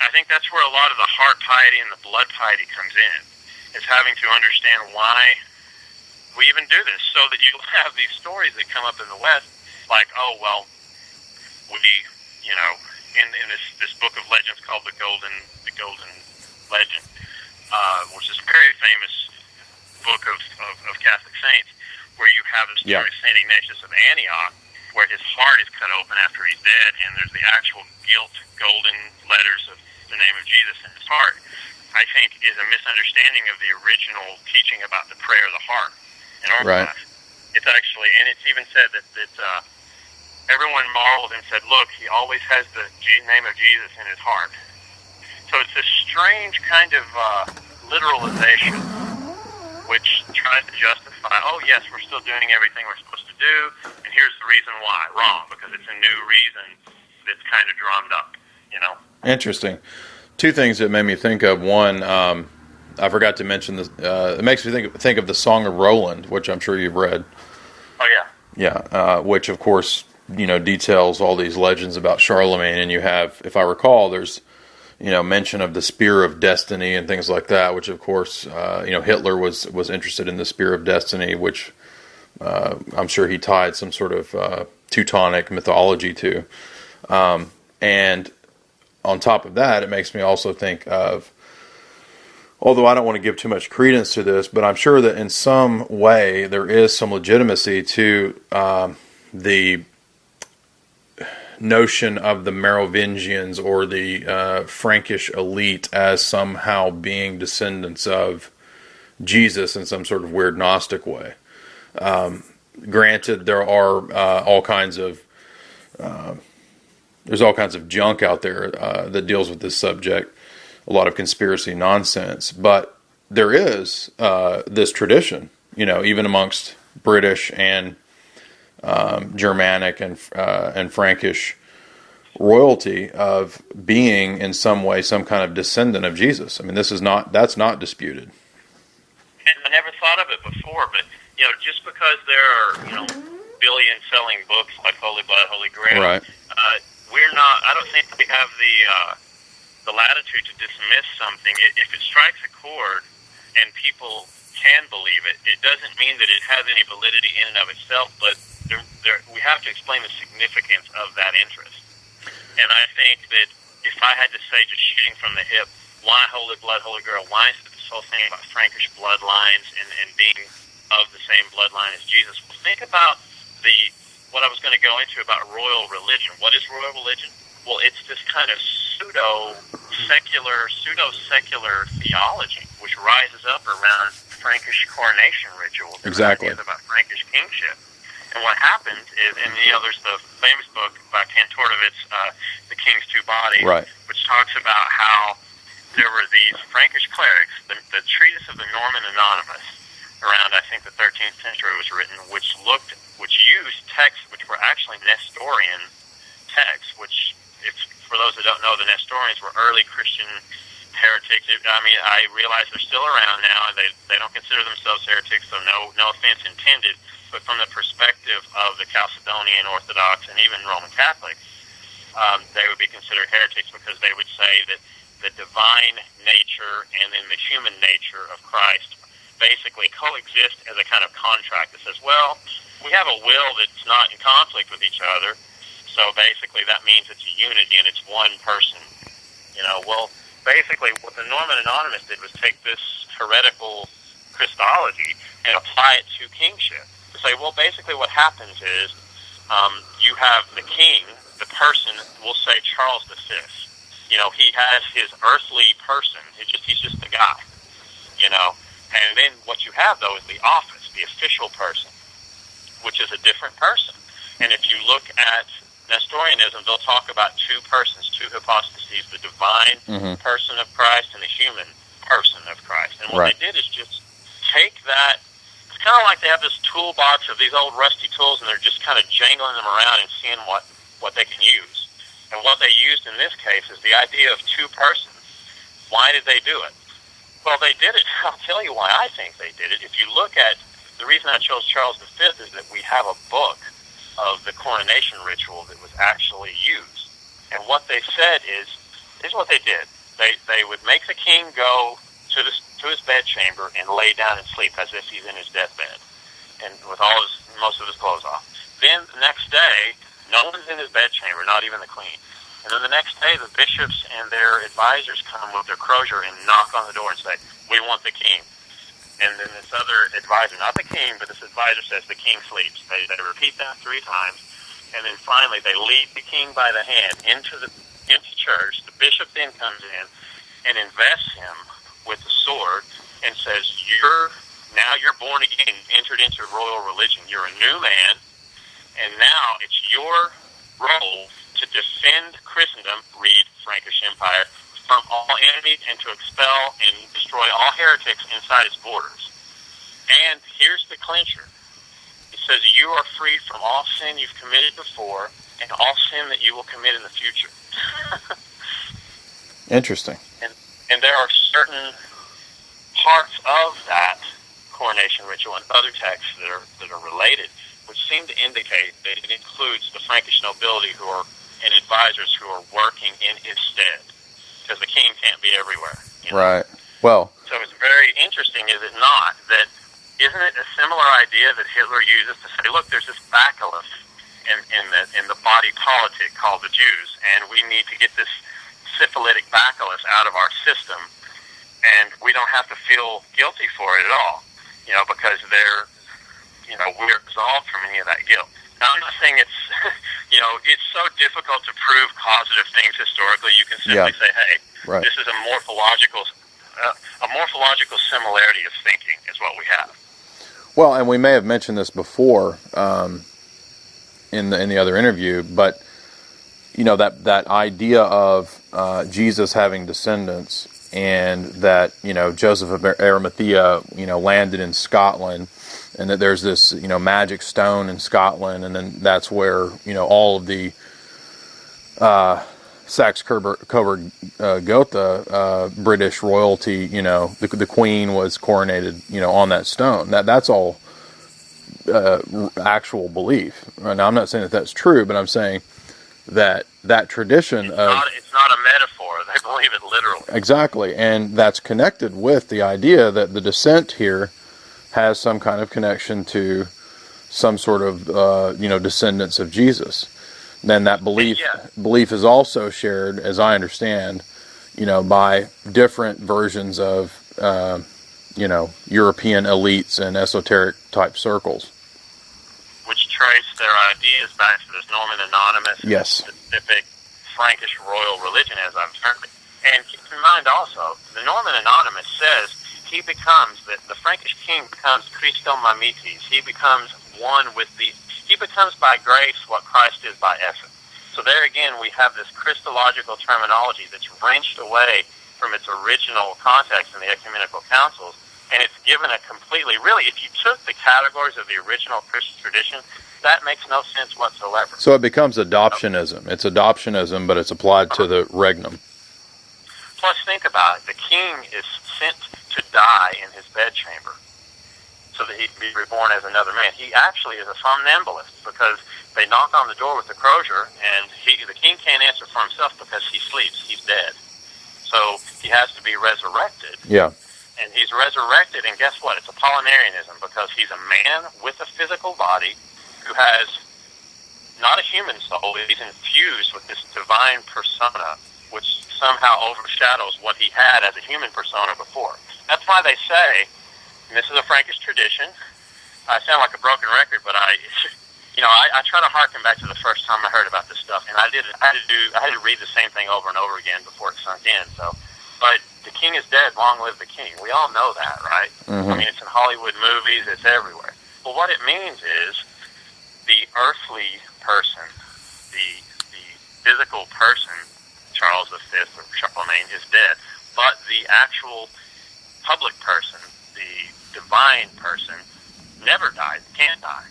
I think that's where a lot of the heart piety and the blood piety comes in, is having to understand why we even do this, so that you'll have these stories that come up in the West, like, oh, well, we, in this book of legends called the Golden Legend, which is a very famous book of Catholic saints, where you have the story of St. Ignatius of Antioch, where his heart is cut open after he's dead, and there's the actual gilt golden letters of the name of Jesus in his heart, I think is a misunderstanding of the original teaching about the prayer of the heart. And right. It's actually, and it's even said that everyone marveled and said, look, he always has the name of Jesus in his heart. So it's this strange kind of literalization, which tries to justify, oh yes, we're still doing everything we're supposed to do, and here's the reason why. Wrong, because it's a new reason that's kind of drummed up, Interesting. Two things that made me think of. One, I forgot to mention this. It makes me think of the Song of Roland, which I'm sure you've read. Oh yeah. Yeah, which of course details all these legends about Charlemagne, and you have, if I recall, there's mention of the Spear of Destiny and things like that, which of course Hitler was interested in the Spear of Destiny, which I'm sure he tied some sort of Teutonic mythology to, and on top of that, it makes me also think of, although I don't want to give too much credence to this, but I'm sure that in some way there is some legitimacy to the notion of the Merovingians or the Frankish elite as somehow being descendants of Jesus in some sort of weird Gnostic way. granted, there are all kinds of there's all kinds of junk out there that deals with this subject, a lot of conspiracy nonsense, but there is this tradition, even amongst British and Germanic and Frankish royalty of being in some way some kind of descendant of Jesus. I mean, that's not disputed. And I never thought of it before, but just because there are billion selling books like Holy Blood, Holy Grail, Right. We're not. I don't think we have the latitude to dismiss something. If it strikes a chord and people can believe it, it doesn't mean that it has any validity in and of itself. But we have to explain the significance of that interest. And I think that if I had to say, just shooting from the hip, why Holy Blood, Holy Grail? Why is it this whole thing about Frankish bloodlines and being of the same bloodline as Jesus? Well, think about what I was going to go into about royal religion. What is royal religion? Well, it's this kind of pseudo-secular theology which rises up around Frankish coronation rituals. Exactly. Ideas about Frankish kingship. And what happened is, and there's the famous book by Kantorowicz, The King's Two Bodies, Right. which talks about how there were these Frankish clerics, the treatise of the Norman Anonymous, around I think the 13th century was written, which used texts which were actually Nestorian texts, which, if for those that don't know, the Nestorians were early Christian heretics. I mean, I realize they're still around now, and they don't consider themselves heretics, so no offense intended. But from the perspective of the Chalcedonian Orthodox and even Roman Catholics, they would be considered heretics because they would say that the divine nature and then the human nature of Christ basically coexist as a kind of contract that says, well, we have a will that's not in conflict with each other, so basically that means it's a unity and it's one person. Well, basically what the Norman Anonymous did was take this heretical Christology and apply it to kingship. To say, well, basically what happens is you have the king, the person, we'll say Charles V. He has his earthly person. He's just the guy, And then what you have, though, is the office, the official person, which is a different person. And if you look at Nestorianism, they'll talk about two persons, two hypostases, the divine person of Christ and the human person of Christ. And what they did is just take that. It's kind of like they have this toolbox of these old rusty tools, and they're just kind of jangling them around and seeing what they can use. And what they used in this case is the idea of two persons. Why did they do it? Well, they did it. I'll tell you why I think they did it. If you look at the reason I chose Charles V is that we have a book of the coronation ritual that was actually used. And what they said is, here's what they did. They would make the king go to his bedchamber and lay down and sleep as if he's in his deathbed, and with most of his clothes off. Then the next day, no one's in his bedchamber, not even the queen. And then the next day, the bishops and their advisors come with their crozier and knock on the door and say, we want the king. And then this other advisor, not the king, but this advisor says the king sleeps. They repeat that 3 times, and then finally they lead the king by the hand into church. The bishop then comes in and invests him with the sword and says, you're born again, entered into royal religion. You're a new man, and now it's your role to defend Christendom, read Frankish Empire, from all enemies and to expel and destroy all heretics inside its borders. And here's the clincher. It says you are free from all sin you've committed before and all sin that you will commit in the future. Interesting. And there are certain parts of that coronation ritual and other texts that are related, which seem to indicate that it includes the Frankish nobility and advisors who are working in his stead, because the king can't be everywhere. Right. Well. So it's very interesting, is it not, that isn't it a similar idea that Hitler uses to say, look, there's this bacillus in the body politic called the Jews, and we need to get this syphilitic bacillus out of our system, and we don't have to feel guilty for it at all, because we're absolved from any of that guilt. Now, I'm not saying it's, it's so difficult to prove causative things historically. You can simply say, hey, this is a morphological similarity of thinking is what we have. Well, and we may have mentioned this before in the other interview, but that idea of Jesus having descendants, and that Joseph of Arimathea landed in Scotland, and that there's this magic stone in Scotland, and then that's where all of the Saxe-Coburg Gotha British royalty, the Queen was coronated on that stone. That's all actual belief. Now, I'm not saying that that's true, but I'm saying that tradition it's not a metaphor. They believe it literally. Exactly, and that's connected with the idea that the descent here has some kind of connection to some sort of descendants of Jesus. Then that belief is also shared, as I understand, by different versions of European elites and esoteric type circles, which trace their ideas back to this Norman Anonymous specific Frankish royal religion, as I've termed it. And keep in mind also, the Norman Anonymous says the Frankish king becomes Christo Mamites. He becomes one with he becomes by grace what Christ is by essence. So there again, we have this Christological terminology that's wrenched away from its original context in the ecumenical councils, and it's given a completely, really, if you took the categories of the original Christian tradition, that makes no sense whatsoever. So it becomes adoptionism. It's adoptionism, but it's applied to the regnum. Plus, think about it. The king is sent to die in his bedchamber so that he can be reborn as another man. He actually is a somnambulist, because they knock on the door with the crozier, and the king can't answer for himself because he sleeps. He's dead. So he has to be resurrected. Yeah. And he's resurrected, and guess what? It's Apollinarianism, because he's a man with a physical body who has not a human soul. He's infused with this divine persona, which somehow overshadows what he had as a human persona before. That's why they say, and this is a Frankish tradition, I sound like a broken record, but I try to harken back to the first time I heard about this stuff, and I had to read the same thing over and over again before it sunk in. But the king is dead, long live the king. We all know that, right? Mm-hmm. I mean, it's in Hollywood movies, it's everywhere. But what it means is the earthly person, the physical person, Charles V or Charlemagne, is dead. But the actual public person, the divine person, never died, can't die.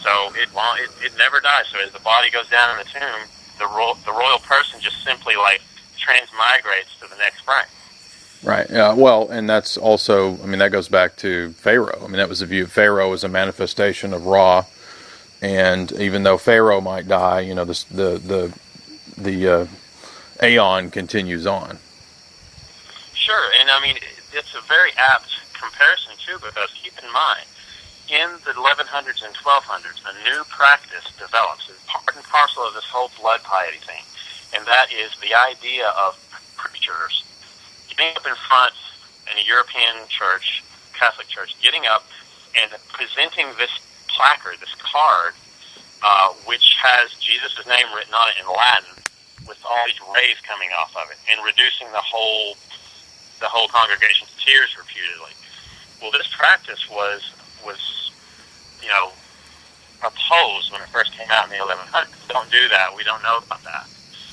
So it never dies. So as the body goes down in the tomb, the royal person just simply transmigrates to the next frame. Right. Yeah. Well, and that's also, that goes back to Pharaoh. That was the view. Pharaoh is a manifestation of Ra, and even though Pharaoh might die, the aeon continues on. Sure, and it's a very apt comparison too, because keep in mind, in the 1100s and 1200s, a new practice develops. It's part and parcel of this whole blood piety thing, and that is the idea of preachers getting up in front in a European church, Catholic church, getting up and presenting this placard, this card, which has Jesus' name written on it in Latin, with all these rays coming off of it, and reducing the whole congregation to tears repeatedly. Well, this practice was opposed when it first came out in the 1100s. Don't do that. We don't know about that.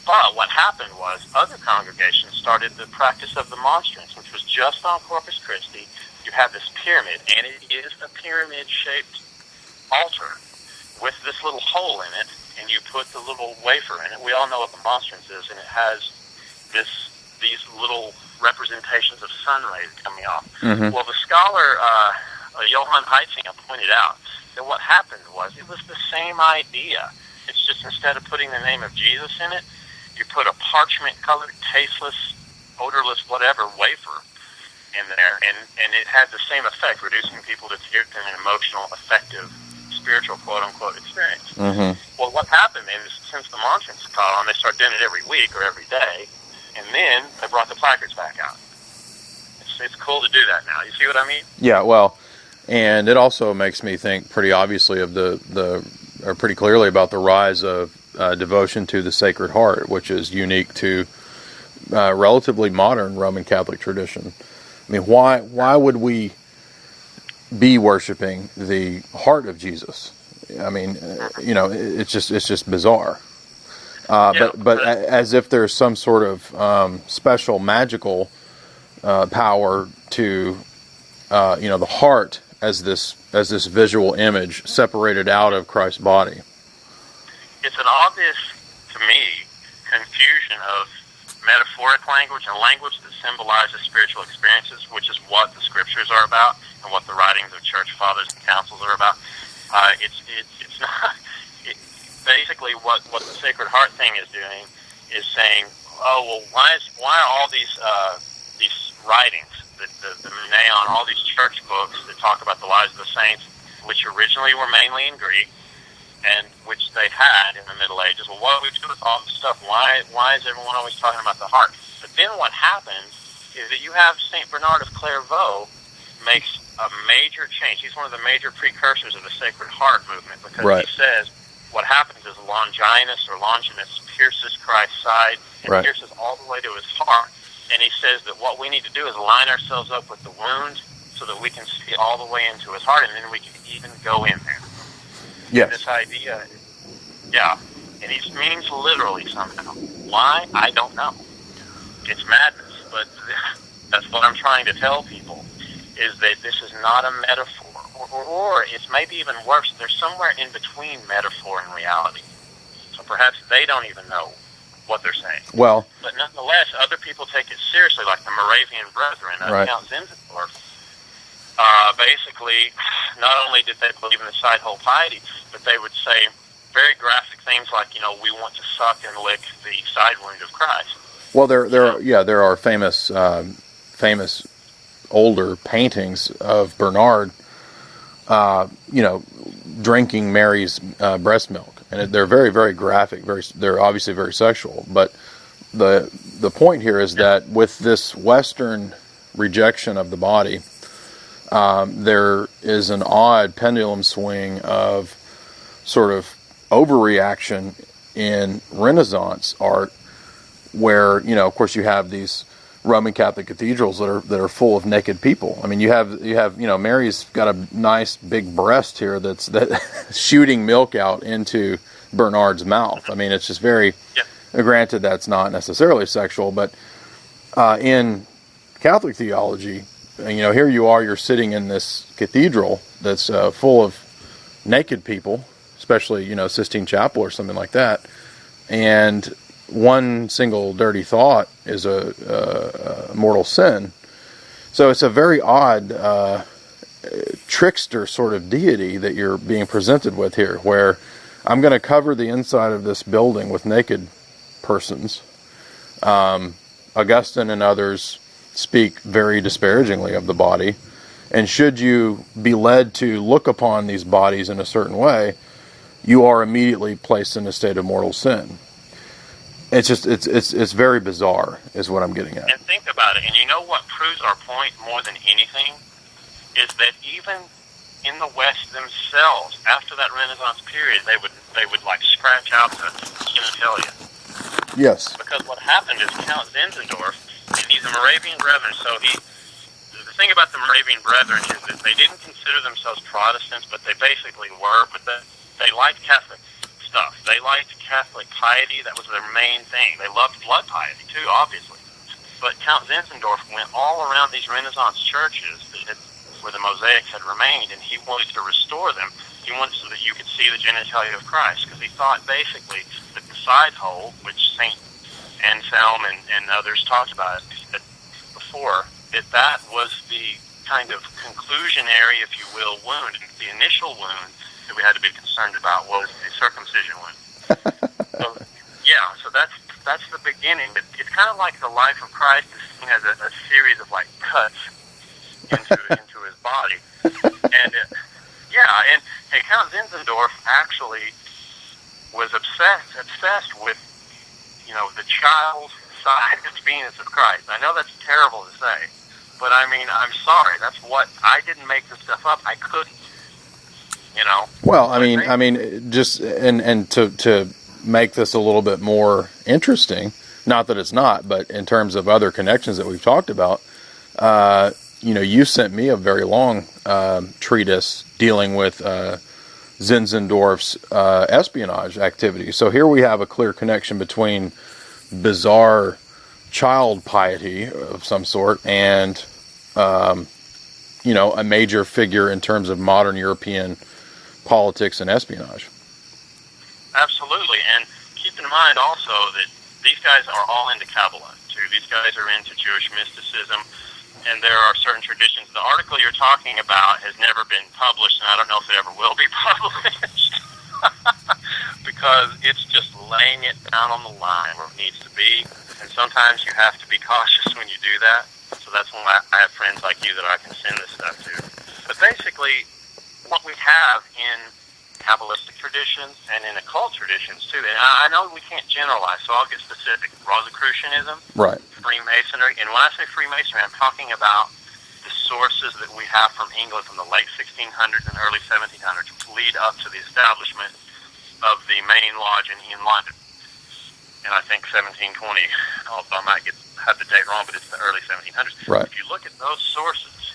But what happened was other congregations started the practice of the monstrance, which was just on Corpus Christi. You have this pyramid, and it is a pyramid-shaped altar with this little hole in it, and you put the little wafer in it. We all know what the monstrance is, and it has these little representations of sun rays coming off. Mm-hmm. Well, the scholar Johann Heitzinger pointed out that what happened was it was the same idea. It's just instead of putting the name of Jesus in it, you put a parchment-colored, tasteless, odorless, whatever wafer in there, and it had the same effect, reducing people to tears in an emotional, effective, spiritual, quote-unquote, experience. Mm-hmm. Well, what happened is, since the monstrance caught on, they started doing it every week or every day, and then they brought the placards back out. It's cool to do that now. You see what I mean? Yeah, well, and it also makes me think pretty obviously of or pretty clearly about the rise of devotion to the Sacred Heart, which is unique to relatively modern Roman Catholic tradition. Why would we be worshiping the heart of Jesus. I mean, it's just bizarre. But as if there's some sort of special magical power to the heart as this visual image separated out of Christ's body. It's an obvious, to me, confusion of metaphoric language and language that symbolizes spiritual experiences, which is what the scriptures are about and what the writings of church fathers and councils are about. It's not. Basically, what the Sacred Heart thing is doing is saying, oh well, why are all these writings, the Neon, all these church books that talk about the lives of the saints, which originally were mainly in Greek, and which they had in the Middle Ages. Well, what do we do with all this stuff? Why is everyone always talking about the heart? But then what happens is that you have Saint Bernard of Clairvaux makes a major change. He's one of the major precursors of the Sacred Heart movement, because he says what happens is Longinus pierces Christ's side and pierces all the way to his heart. And he says that what we need to do is line ourselves up with the wound so that we can see all the way into his heart, and then we can even go in there. Yes. This idea, and he means literally somehow. Why? I don't know. It's madness, but that's what I'm trying to tell people, is that this is not a metaphor, or it's maybe even worse. There's somewhere in between metaphor and reality. So perhaps they don't even know what they're saying. Well, but nonetheless, other people take it seriously, like the Moravian Brethren, Count Zinzendorf. Basically, not only did they believe in the side-hole piety, but they would say very graphic things like, we want to suck and lick the side wound of Christ. Well, there are famous older paintings of Bernard, drinking Mary's breast milk, and they're very, very graphic. They're obviously very sexual. But the point here is that with this Western rejection of the body, there is an odd pendulum swing of sort of overreaction in Renaissance art, where of course you have these Roman Catholic cathedrals that are full of naked people. I mean, you have Mary's got a nice big breast here that's shooting milk out into Bernard's mouth. I mean, it's just very. Granted, that's not necessarily sexual, but in Catholic theology, here you are, you're sitting in this cathedral that's full of naked people, especially, Sistine Chapel or something like that. And one single dirty thought is a mortal sin. So it's a very odd trickster sort of deity that you're being presented with here, where I'm going to cover the inside of this building with naked persons. Augustine and others speak very disparagingly of the body, and should you be led to look upon these bodies in a certain way, you are immediately placed in a state of mortal sin. It's very bizarre, is what I'm getting at. And think about it, and you know what proves our point more than anything is that even in the West themselves, after that Renaissance period, they would like scratch out the genitalia. Yes. Because what happened is Count Zinzendorf, and he's a Moravian Brethren, so the thing about the Moravian Brethren is that they didn't consider themselves Protestants, but they basically were, but they liked Catholic stuff. They liked Catholic piety. That was their main thing. They loved blood piety, too, obviously. But Count Zinzendorf went all around these Renaissance churches where the mosaics had remained, and he wanted to restore them. He wanted so that you could see the genitalia of Christ, because he thought basically that the side hole, which St. Anselm and others talked about before, that was the kind of conclusionary, if you will, wound. The initial wound that we had to be concerned about was the circumcision wound. So that's the beginning. But it's kind of like the life of Christ is seen as a series of like cuts into his body, and Count Zinzendorf actually was obsessed with the child side of the penis of Christ. I know that's terrible to say, but I mean, I'm sorry. That's what I didn't make this stuff up. I couldn't. Well, I mean, just and to make this a little bit more interesting, not that it's not, but in terms of other connections that we've talked about, you sent me a very long treatise dealing with Zinzendorf's espionage activity. So here we have a clear connection between bizarre child piety of some sort and, a major figure in terms of modern European politics and espionage. Absolutely, and keep in mind also that these guys are all into Kabbalah, too. These guys are into Jewish mysticism, and there are certain traditions. The article you're talking about has never been published, and I don't know if it ever will be published, because it's just laying it down on the line where it needs to be, and sometimes you have to be cautious when you do that. So that's why I have friends like you that I can send this stuff to. But basically, what we have in Kabbalistic traditions and in occult traditions too, and I know we can't generalize, so I'll get specific. Rosicrucianism, right? Freemasonry, and when I say Freemasonry, I'm talking about the sources that we have from England from the late 1600s and early 1700s to lead up to the establishment of the main lodge in London. And I think 1720, although I might have the date wrong, but it's the early 1700s. Right. If you look at those sources,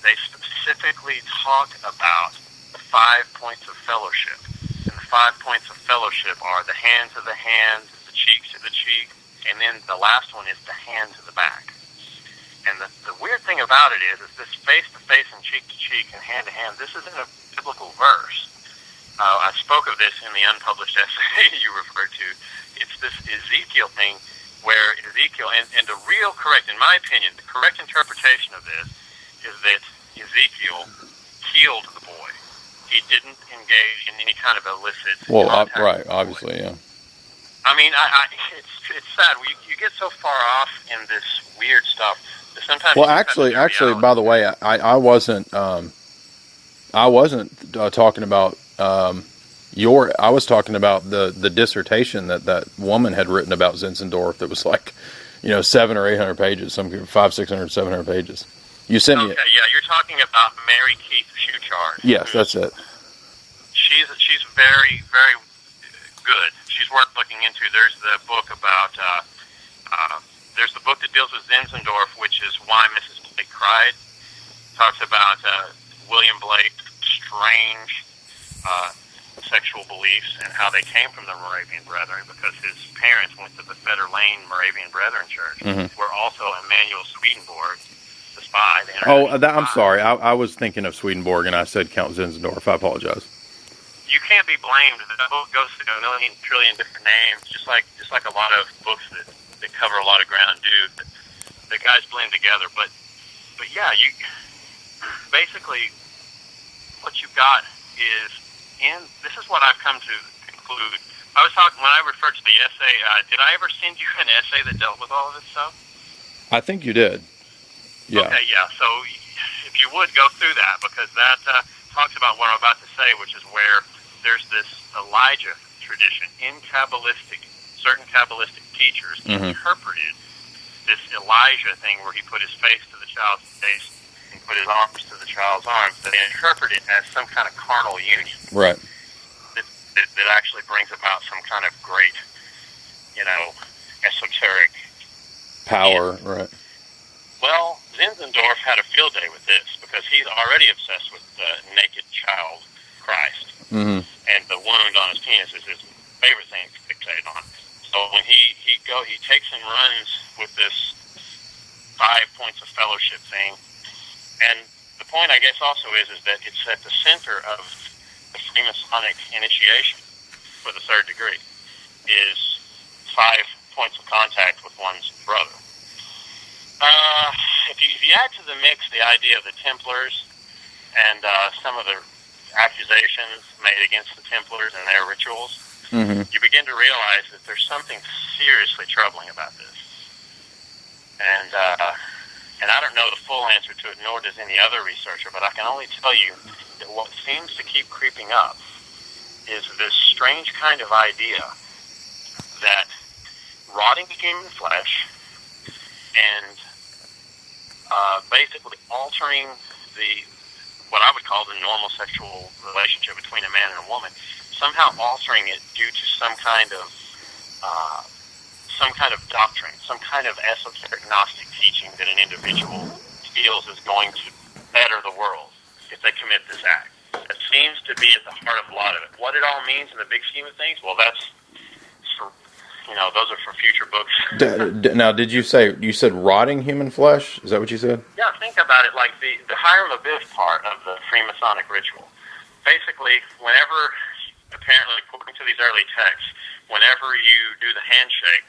they specifically talk about the 5 points of fellowship. And the 5 points of fellowship are the hand to the hand, the cheek to the cheek, and then the last one is the hand to the back. And the weird thing about it is this face-to-face and cheek-to-cheek and hand-to-hand, this isn't a biblical verse. I spoke of this in the unpublished essay you referred to. It's this Ezekiel thing where Ezekiel, and the real correct, in my opinion, the correct interpretation of this is that Ezekiel healed the boy. He didn't engage in any kind of illicit contact. Right, obviously, yeah. I mean, it's sad. You get so far off in this weird stuff that sometimes. Well, actually, by the way, I wasn't talking about I was talking about the dissertation that woman had written about Zinzendorf that was like, 700 or 800 pages, some 500, 600, 700 pages. You sent me. Okay, yeah, you're talking about Mary Keith Schuchard. Yes, that's it. She's very, very good. She's worth looking into. There's the book about. There's the book that deals with Zinzendorf, which is Why Mrs. Blake Cried. Talks about William Blake's strange sexual beliefs and how they came from the Moravian Brethren, because his parents went to the Fetter Lane Moravian Brethren Church, where also Emanuel Swedenborg, the spy. I'm sorry. I was thinking of Swedenborg, and I said Count Zinzendorf. I apologize. You can't be blamed. The book goes through a million trillion different names, just like a lot of books that cover a lot of ground do. The guys blend together, but yeah, you basically what you've got is this is what I've come to conclude. I was talking when I referred to the essay. Did I ever send you an essay that dealt with all of this stuff? I think you did. Yeah. Okay, yeah. So if you would go through that, because that talks about what I'm about to say, which is where there's this Elijah tradition in certain Kabbalistic teachers interpreted this Elijah thing where he put his face to the child's face and put his arms to the child's arms. They interpret it as some kind of carnal union. Right. That actually brings about some kind of great, esoteric power. end. Right. Well, Zinzendorf had a field day with this because he's already obsessed with the naked child, Christ. And the wound on his penis is his favorite thing to fixate on. So when he takes and runs with this 5 points of fellowship thing, and the point I guess also is that it's at the center of the Freemasonic initiation for the third degree is 5 points of contact with one's brother. If you add to the mix the idea of the Templars and some of the accusations made against the Templars and their rituals, you begin to realize that there's something seriously troubling about this. And I don't know the full answer to it, nor does any other researcher, but I can only tell you that what seems to keep creeping up is this strange kind of idea that rotting human flesh and basically altering what I would call the normal sexual relationship between a man and a woman, somehow altering it due to some kind of doctrine, some kind of esoteric Gnostic teaching that an individual feels is going to better the world if they commit this act. That seems to be at the heart of a lot of it. What it all means in the big scheme of things, well, that's for, those are for future books. Now, you said rotting human flesh? Is that what you said? Yeah, think about it like the Hiram Abiff part of the Freemasonic ritual. Basically, apparently according to these early texts, whenever you do the handshake,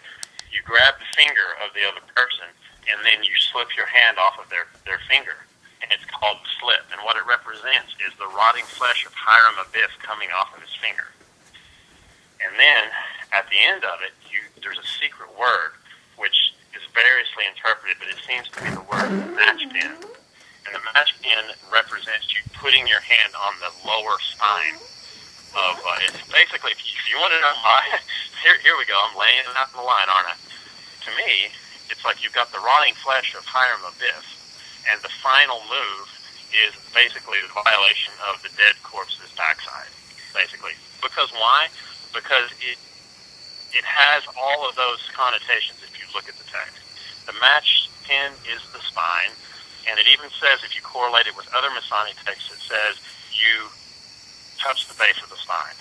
you grab the finger of the other person, and then you slip your hand off of their finger. And it's called the slip. And what it represents is the rotting flesh of Hiram Abiff coming off of his finger. And then, at the end of it, there's a secret word, which is variously interpreted, but it seems to be the word matched in. And the matched in represents you putting your hand on the lower spine of it's basically, if you want to know why, here we go, I'm laying it out on the line, aren't I? To me, it's like you've got the rotting flesh of Hiram Abiff, and the final move is basically the violation of the dead corpse's backside, basically. Because why? Because it has all of those connotations if you look at the text. The match pin is the spine, and it even says, if you correlate it with other Masonic texts, it says you touch the base of the spine.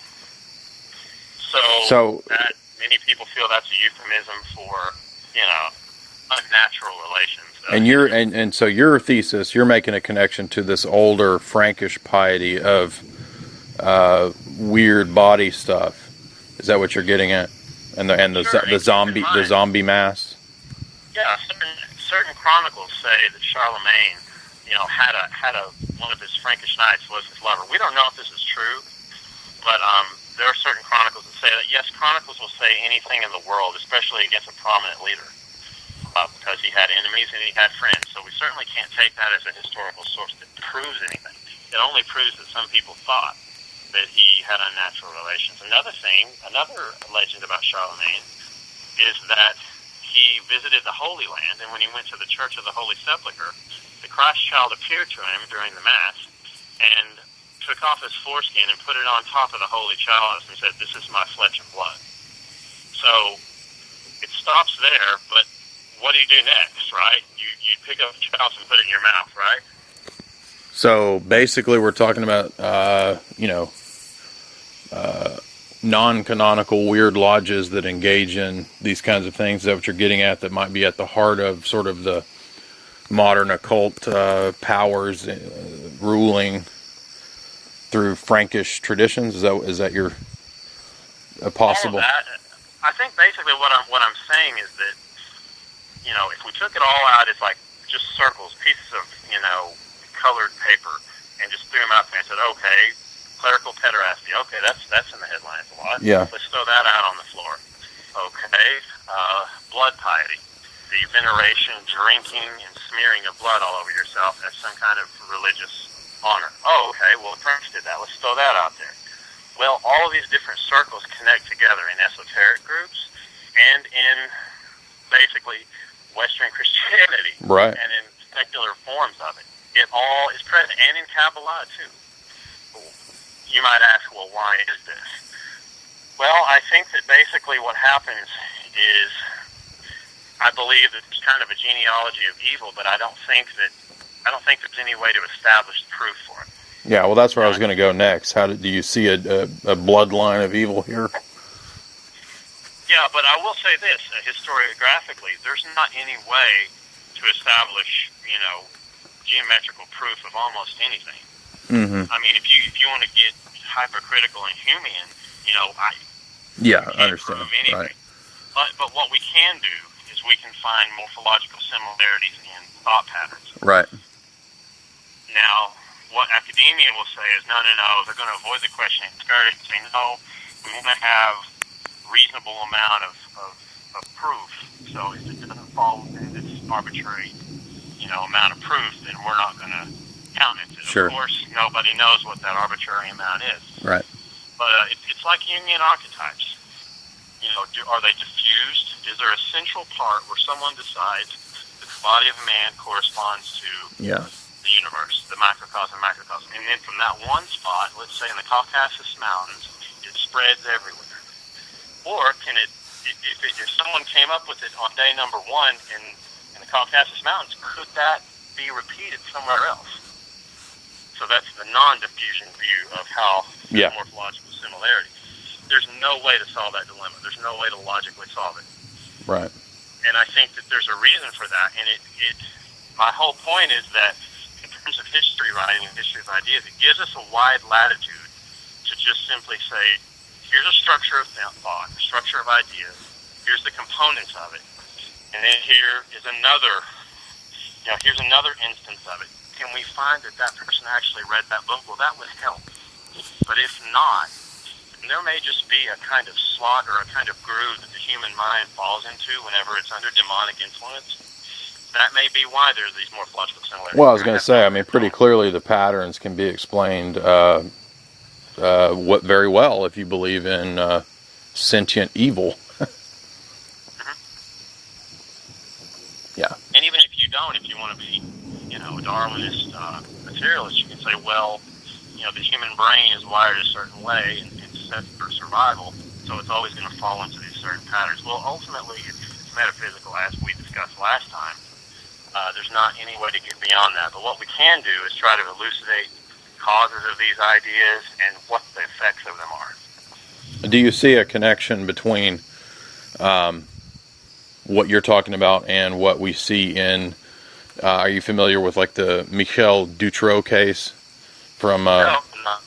So that many people feel that's a euphemism for, unnatural relations. And so your thesis, you're making a connection to this older Frankish piety of weird body stuff. Is that what you're getting at? And the zombie mass. Yeah, certain chronicles say that Charlemagne, had one of his Frankish knights was his lover. We don't know if this is true, but there are certain chronicles that say that. Yes, chronicles will say anything in the world, especially against a prominent leader, because he had enemies and he had friends. So we certainly can't take that as a historical source that proves anything. It only proves that some people thought that he had unnatural relations. Another legend about Charlemagne is that he visited the Holy Land, and when he went to the Church of the Holy Sepulchre, the Christ child appeared to him during the Mass and took off his foreskin and put it on top of the Holy Chalice and said, "This is my flesh and blood." So it stops there, but what do you do next, right? You pick up the chalice and put it in your mouth, right? So basically we're talking about, non-canonical weird lodges that engage in these kinds of things. Is that what you're getting at? That might be at the heart of sort of the modern occult powers ruling through Frankish traditions. Is that your possible? All of that. I think basically what I'm saying is that if we took it all out, it's like just circles, pieces of colored paper, and just threw them out there and said, okay, clerical pederasty. Okay, that's in the headlines a lot. Yeah. Let's throw that out on the floor. Okay, blood piety, the veneration, drinking, and smearing of blood all over yourself as some kind of religious honor. Oh, okay, well, the French did that. Let's throw that out there. Well, all of these different circles connect together in esoteric groups and in basically Western Christianity, right, and in secular forms of it. It all is present, and in Kabbalah, too. You might ask, well, why is this? Well, I think that basically what happens is, I believe that it's kind of a genealogy of evil, but I don't think there's any way to establish proof for it. Yeah, well, that's where I was going to go next. Do you see a bloodline of evil here? Yeah, but I will say this, historiographically, there's not any way to establish, geometrical proof of almost anything. Mm-hmm. I mean, if you want to get hypercritical and Humean, I understand. Prove anything. Right. But what we can do is we can find morphological similarities in thought patterns. Right. Now, what academia will say is, no, they're going to avoid the question and discourage it, say, no, we want to have reasonable amount of proof. So if it doesn't fall within this arbitrary, amount of proof, then we're not going to count it. Sure. Of course, nobody knows what that arbitrary amount is. Right. But it's like Jungian archetypes. Are they diffused? Is there a central part where someone decides that the body of a man corresponds to the universe, the microcosm, and then from that one spot, let's say in the Caucasus Mountains, it spreads everywhere? Or can it, if someone came up with it on day number one in the Caucasus Mountains, could that be repeated somewhere else. So that's the non-diffusion view of how morphological similarity. There's no way to solve that dilemma. There's no way to logically solve it. Right. And I think that there's a reason for that. And my whole point is that in terms of history writing and history of ideas, it gives us a wide latitude to just simply say, here's a structure of thought, a structure of ideas, here's the components of it, and then here's another instance of it. Can we find that person actually read that book? Well, that would help. But if not, there may just be a kind of slot or a kind of groove that the human mind falls into whenever it's under demonic influence. That may be why there's these morphological similarities. Well, I was going to say, I mean, pretty clearly the patterns can be explained very well if you believe in sentient evil. Yeah. And even if you don't, if you want to be, a Darwinist materialist, you can say, well, the human brain is wired a certain way and it's set for survival, so it's always going to fall into these certain patterns. Well, ultimately, it's metaphysical, as we discussed last time. There's not any way to get beyond that. But what we can do is try to elucidate causes of these ideas and what the effects of them are. Do you see a connection between what you're talking about and what we see in, are you familiar with like the Michel Dutroux case from... No, I'm not.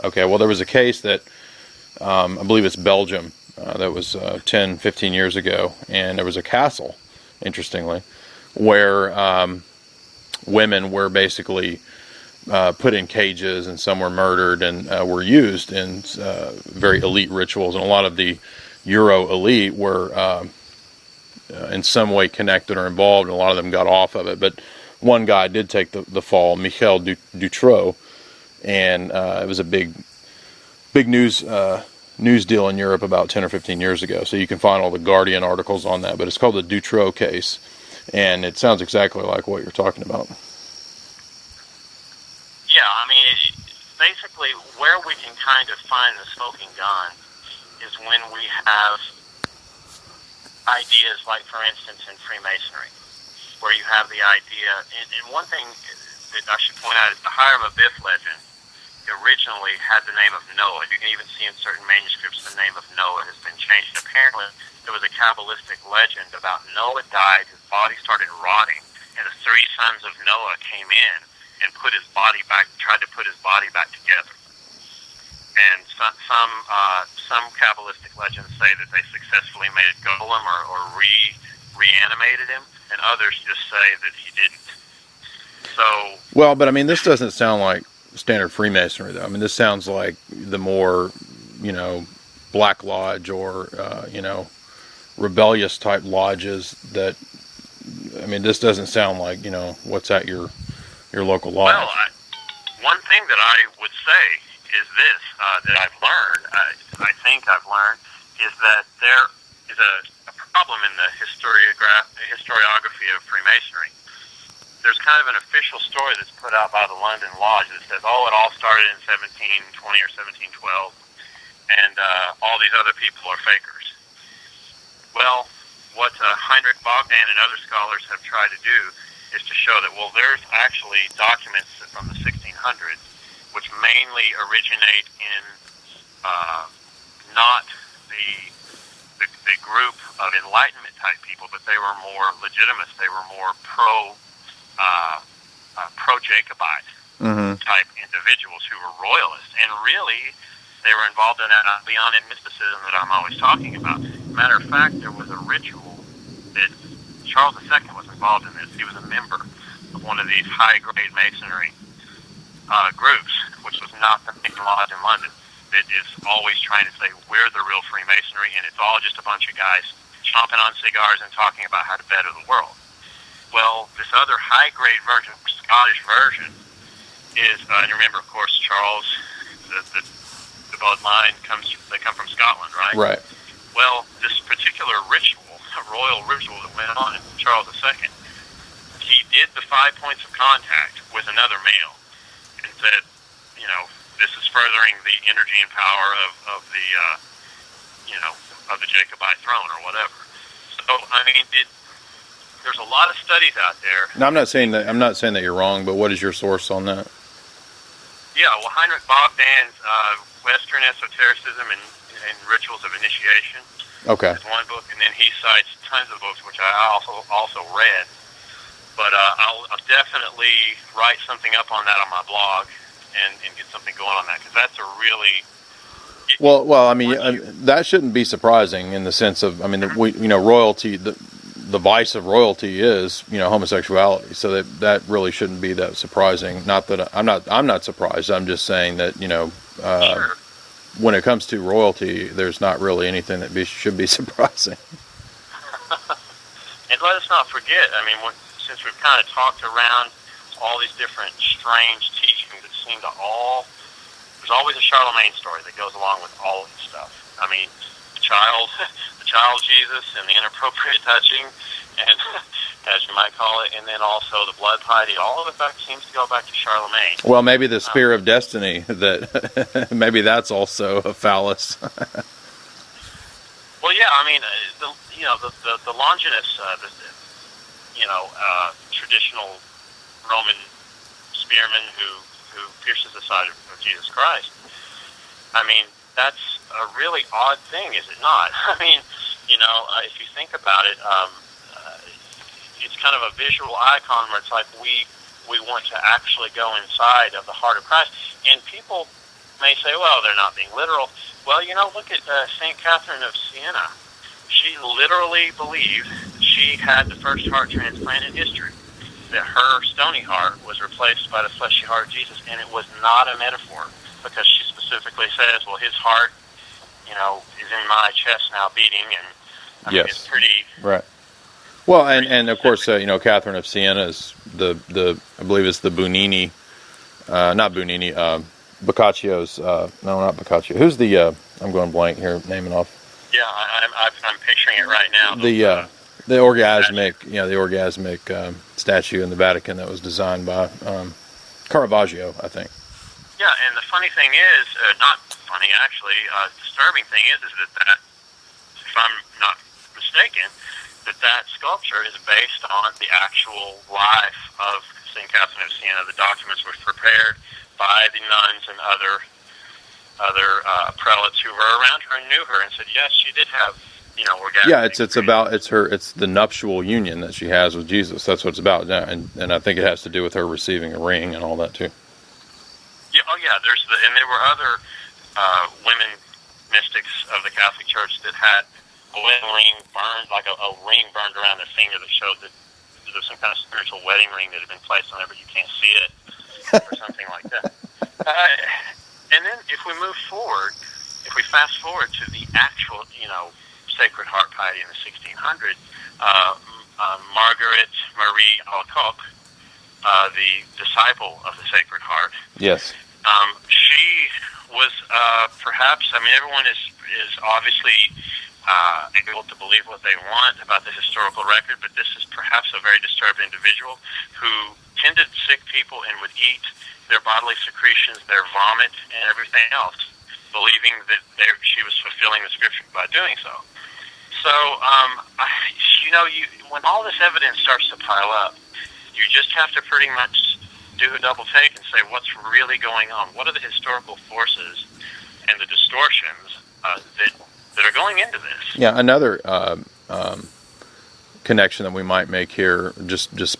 Okay, well there was a case that, I believe it's Belgium, that was 10, 15 years ago, and there was a castle, interestingly, where women were basically put in cages, and some were murdered and were used in very elite rituals, and a lot of the Euro elite were in some way connected or involved, and a lot of them got off of it. But one guy did take the fall, Michel Dutroux, and it was a big news deal in Europe about 10 or 15 years ago. So you can find all the Guardian articles on that, but it's called the Dutroux case, and it sounds exactly like what you're talking about. Yeah, I mean, basically where we can kind of find the smoking gun is when we have ideas like, for instance, in Freemasonry, where you have the idea, and one thing that I should point out is the Hiram Abiff legend originally had the name of Noah. You can even see in certain manuscripts the name of Noah has been changed. Apparently, there was a Kabbalistic legend about Noah died, his body started rotting, and the three sons of Noah came in and tried to put his body back together. And some Kabbalistic legends say that they successfully made a golem or reanimated him, and others just say that he didn't. So, well, but I mean, this doesn't sound like standard Freemasonry, though. I mean, this sounds like the more, Black Lodge or, rebellious type lodges that, I mean, this doesn't sound like, what's at your local lodge. Well, one thing that I would say is this, that I've learned, I think I've learned, is that there is a problem in the historiography of Freemasonry. There's kind of an official story that's put out by the London Lodge that says, it all started in 1720 or 1712, and all these other people are fakers. Well, what Heinrich Bogdan and other scholars have tried to do is to show that, there's actually documents from the 1600s which mainly originate in not the group of Enlightenment type people, but they were more legitimists. They were more pro-Jacobite type individuals who were royalists, and really they were involved in that beyond mysticism that I'm always talking about. Matter of fact, there was a ritual that Charles II was involved in this. He was a member of one of these high-grade masonry groups, which was not the main lodge in London, that is always trying to say, we're the real Freemasonry, and it's all just a bunch of guys chomping on cigars and talking about how to better the world. Well, this other high-grade version, Scottish version, is, and remember, of course, Charles, the bloodline they come from Scotland, right? Right. Well, this particular ritual, a royal ritual that went on in Charles II, he did the 5 points of contact with another male and said, this is furthering the energy and power of the, of the Jacobite throne or whatever. So, I mean, there's a lot of studies out there. Now, I'm not saying that you're wrong, but what is your source on that? Yeah, well, Heinrich Bogdan's Western Esotericism and Rituals of Initiation. Okay. Is one book, and then he cites tons of books, which I also read. But I'll definitely write something up on that on my blog and get something going on that, because that's a really... Well, I mean, that shouldn't be surprising in the sense of, I mean, royalty, the vice of royalty is, homosexuality. So that really shouldn't be that surprising. Not that I'm not surprised. I'm just saying that, Sure. When it comes to royalty, there's not really anything that should be surprising. And let us not forget, I mean, since we've kind of talked around all these different strange teachings that seem to there's always a Charlemagne story that goes along with all of this stuff. I mean, the child Jesus and the inappropriate touching, and as you might call it, and then also the blood piety. All of it seems to go back to Charlemagne. Well, maybe the spear of destiny, that maybe that's also a phallus. Well, yeah, I mean, the Longinus, traditional Roman spearman who pierces the side of Jesus Christ. I mean, that's a really odd thing, is it not? I mean, if you think about it, it's kind of a visual icon where it's like we want to actually go inside of the heart of Christ. And people may say, well, they're not being literal. Well, look at St. Catherine of Siena. She literally believed she had the first heart transplant in history, that her stony heart was replaced by the fleshy heart of Jesus, and it was not a metaphor, because she specifically says, well, his heart, is in my chest now beating, and I mean, it's pretty... Right. Well, and of course, Catherine of Siena is the I believe it's the Bugnini, not Bugnini, Boccaccio's, no, not Boccaccio. Who's the, I'm going blank here, naming off. Yeah, I'm picturing it right now. The orgasmic, the orgasmic statue in the Vatican that was designed by Caravaggio, I think. Yeah, and the funny thing is, not funny actually, disturbing thing is that if I'm not mistaken, that sculpture is based on the actual life of St. Catherine of Siena. The documents were prepared by the nuns and other prelates who were around her and knew her, and said, yes, she did have, orgasmic. Yeah, it's the nuptial union that she has with Jesus. That's what it's about, and I think it has to do with her receiving a ring and all that too. Yeah, and there were other women mystics of the Catholic Church that had a wedding ring burned, like a ring burned around their finger that showed that there was some kind of spiritual wedding ring that had been placed on there, but you can't see it, or something like that. And then if we fast forward to the actual, Sacred Heart piety in the 1600s, Margaret Marie Alacoque, the disciple of the Sacred Heart. Yes. She was perhaps, everyone is obviously able to believe what they want about the historical record, but this is perhaps a very disturbed individual who tended sick people and would eat their bodily secretions, their vomit, and everything else, believing that she was fulfilling the scripture by doing so. So, when all this evidence starts to pile up, you just have to pretty much do a double take and say, what's really going on? What are the historical forces and the distortions that are going into this? Yeah, another connection that we might make here, just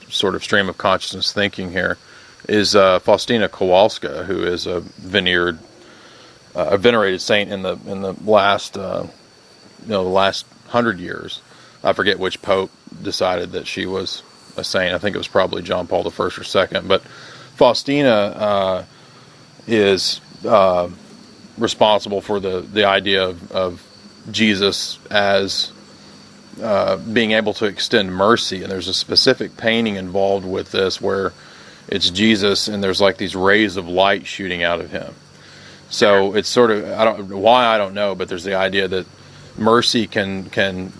sort of stream of consciousness thinking here, is Faustina Kowalska, who is a venerated saint in the last the last 100 years. I forget which pope decided that she was a saint. I think it was probably John Paul I or II. But Faustina is responsible for the idea of Jesus as being able to extend mercy, and there's a specific painting involved with this where it's Jesus and there's like these rays of light shooting out of him. So it's sort of, I don't know, but there's the idea that mercy can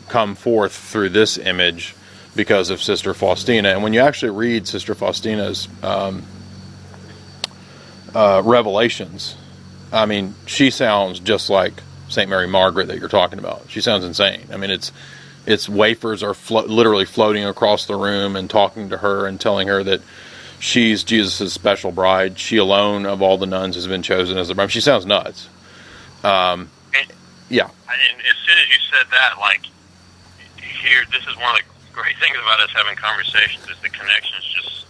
come forth through this image because of Sister Faustina. And when you actually read Sister Faustina's revelations, she sounds just like St. Mary Margaret that you're talking about. She sounds insane. It's its wafers are literally floating across the room and talking to her and telling her that she's Jesus' special bride. She alone of all the nuns has been chosen as the bride. She sounds nuts. Yeah. And as soon as you said that, like, here, this is one of the great things about us having conversations is the connections just,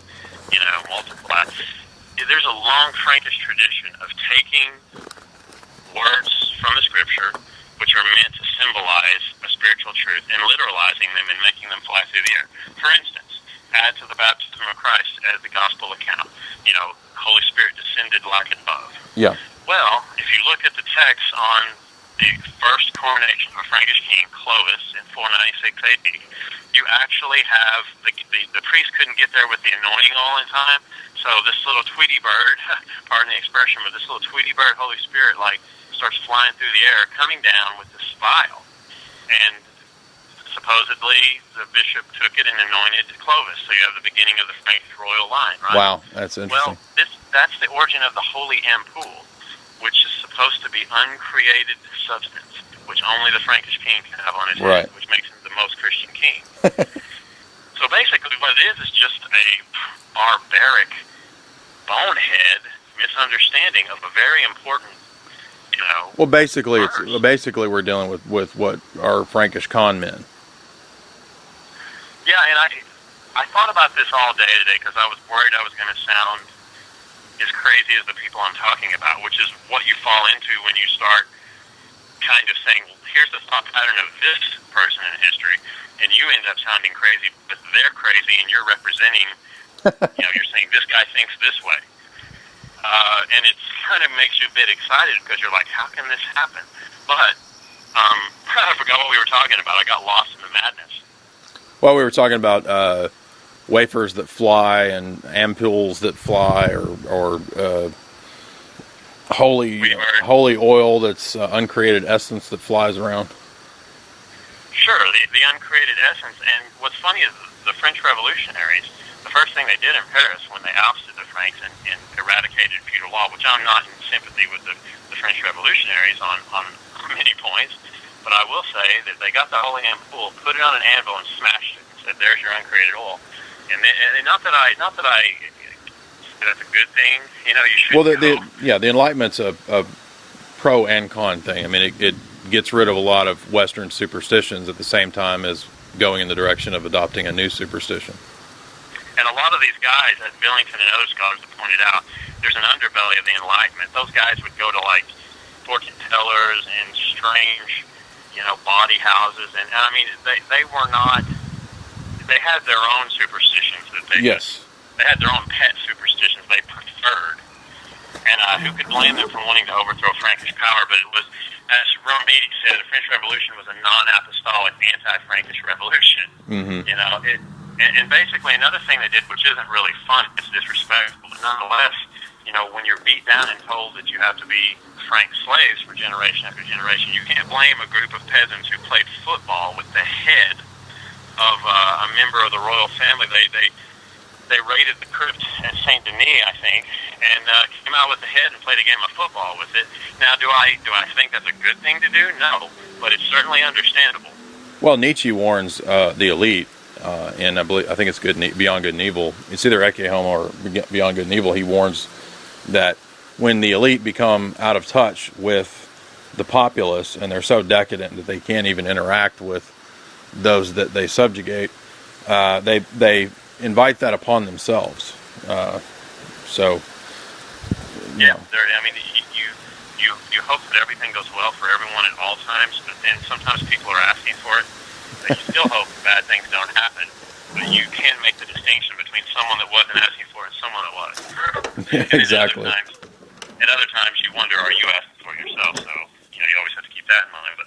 multiply. There's a long Frankish tradition of taking words from the scripture, which are meant to symbolize a spiritual truth, and literalizing them and making them fly through the air. For instance, add to the baptism of Christ as the gospel account. Holy Spirit descended like a dove. Yeah. Well, if you look at the text on the first coronation of a Frankish king, Clovis, in 496 AD, you actually have the priest couldn't get there with the anointing oil in time, so this little Tweety bird, pardon the expression, but this little Tweety bird, Holy Spirit, starts flying through the air, coming down with this vial, and supposedly the bishop took it and anointed Clovis, so you have the beginning of the Frankish royal line, right? Wow, that's interesting. Well, that's the origin of the holy ampoule, which is supposed to be uncreated substance, which only the Frankish king can have on his head, which makes him the most Christian king. So basically what it is just a barbaric, bonehead misunderstanding of a very important, Well, basically, we're dealing with what are Frankish con men. Yeah, and I thought about this all day today because I was worried I was going to sound as crazy as the people I'm talking about, which is what you fall into when you start kind of saying, here's the thought pattern of this person in history, and you end up sounding crazy, but they're crazy, and you're representing, you're saying this guy thinks this way. And it kind of makes you a bit excited because you're like, how can this happen? But I forgot what we were talking about. I got lost in the madness. Well, we were talking about wafers that fly and ampules that fly, or holy oil that's uncreated essence that flies around. Sure, the uncreated essence. And what's funny is the French revolutionaries, the first thing they did in Paris when they ousted the Franks and eradicated feudal law, which I'm not in sympathy with the French revolutionaries on many points, but I will say that they got the holy ampoule, put it on an anvil, and smashed it, and said, "There's your uncreated oil." And not that I that's a good thing. You should. Well, the Enlightenment's a pro and con thing. I mean, it gets rid of a lot of Western superstitions at the same time as going in the direction of adopting a new superstition. And a lot of these guys, as Billington and other scholars have pointed out, there's an underbelly of the Enlightenment. Those guys would go to fortune tellers and strange, body houses, and I mean, they were not. They had their own superstitions that they had their own pet superstitions they preferred, and who could blame them for wanting to overthrow Frankish power? But it was, as Roland said, the French Revolution was a non-apostolic, anti-Frankish revolution. Mm-hmm. And basically another thing they did, which isn't really fun, it's disrespectful, but nonetheless, when you're beat down and told that you have to be Frank slaves for generation after generation, you can't blame a group of peasants who played football with the head of a member of the royal family. They raided the crypt at Saint Denis, I think, and came out with the head and played a game of football with it. Now, do I think that's a good thing to do? No, but it's certainly understandable. Well, Nietzsche warns the elite, and I think it's Beyond Good and Evil. It's either Ecce Homo or Beyond Good and Evil. He warns that when the elite become out of touch with the populace and they're so decadent that they can't even interact with those that they subjugate, they invite that upon themselves. I mean, you hope that everything goes well for everyone at all times, but then sometimes people are asking for it. But you still hope bad things don't happen. But you can make the distinction between someone that wasn't asking for it and someone that was. Exactly. At other times, you wonder, are you asking for it yourself? So you always have to keep that in mind. But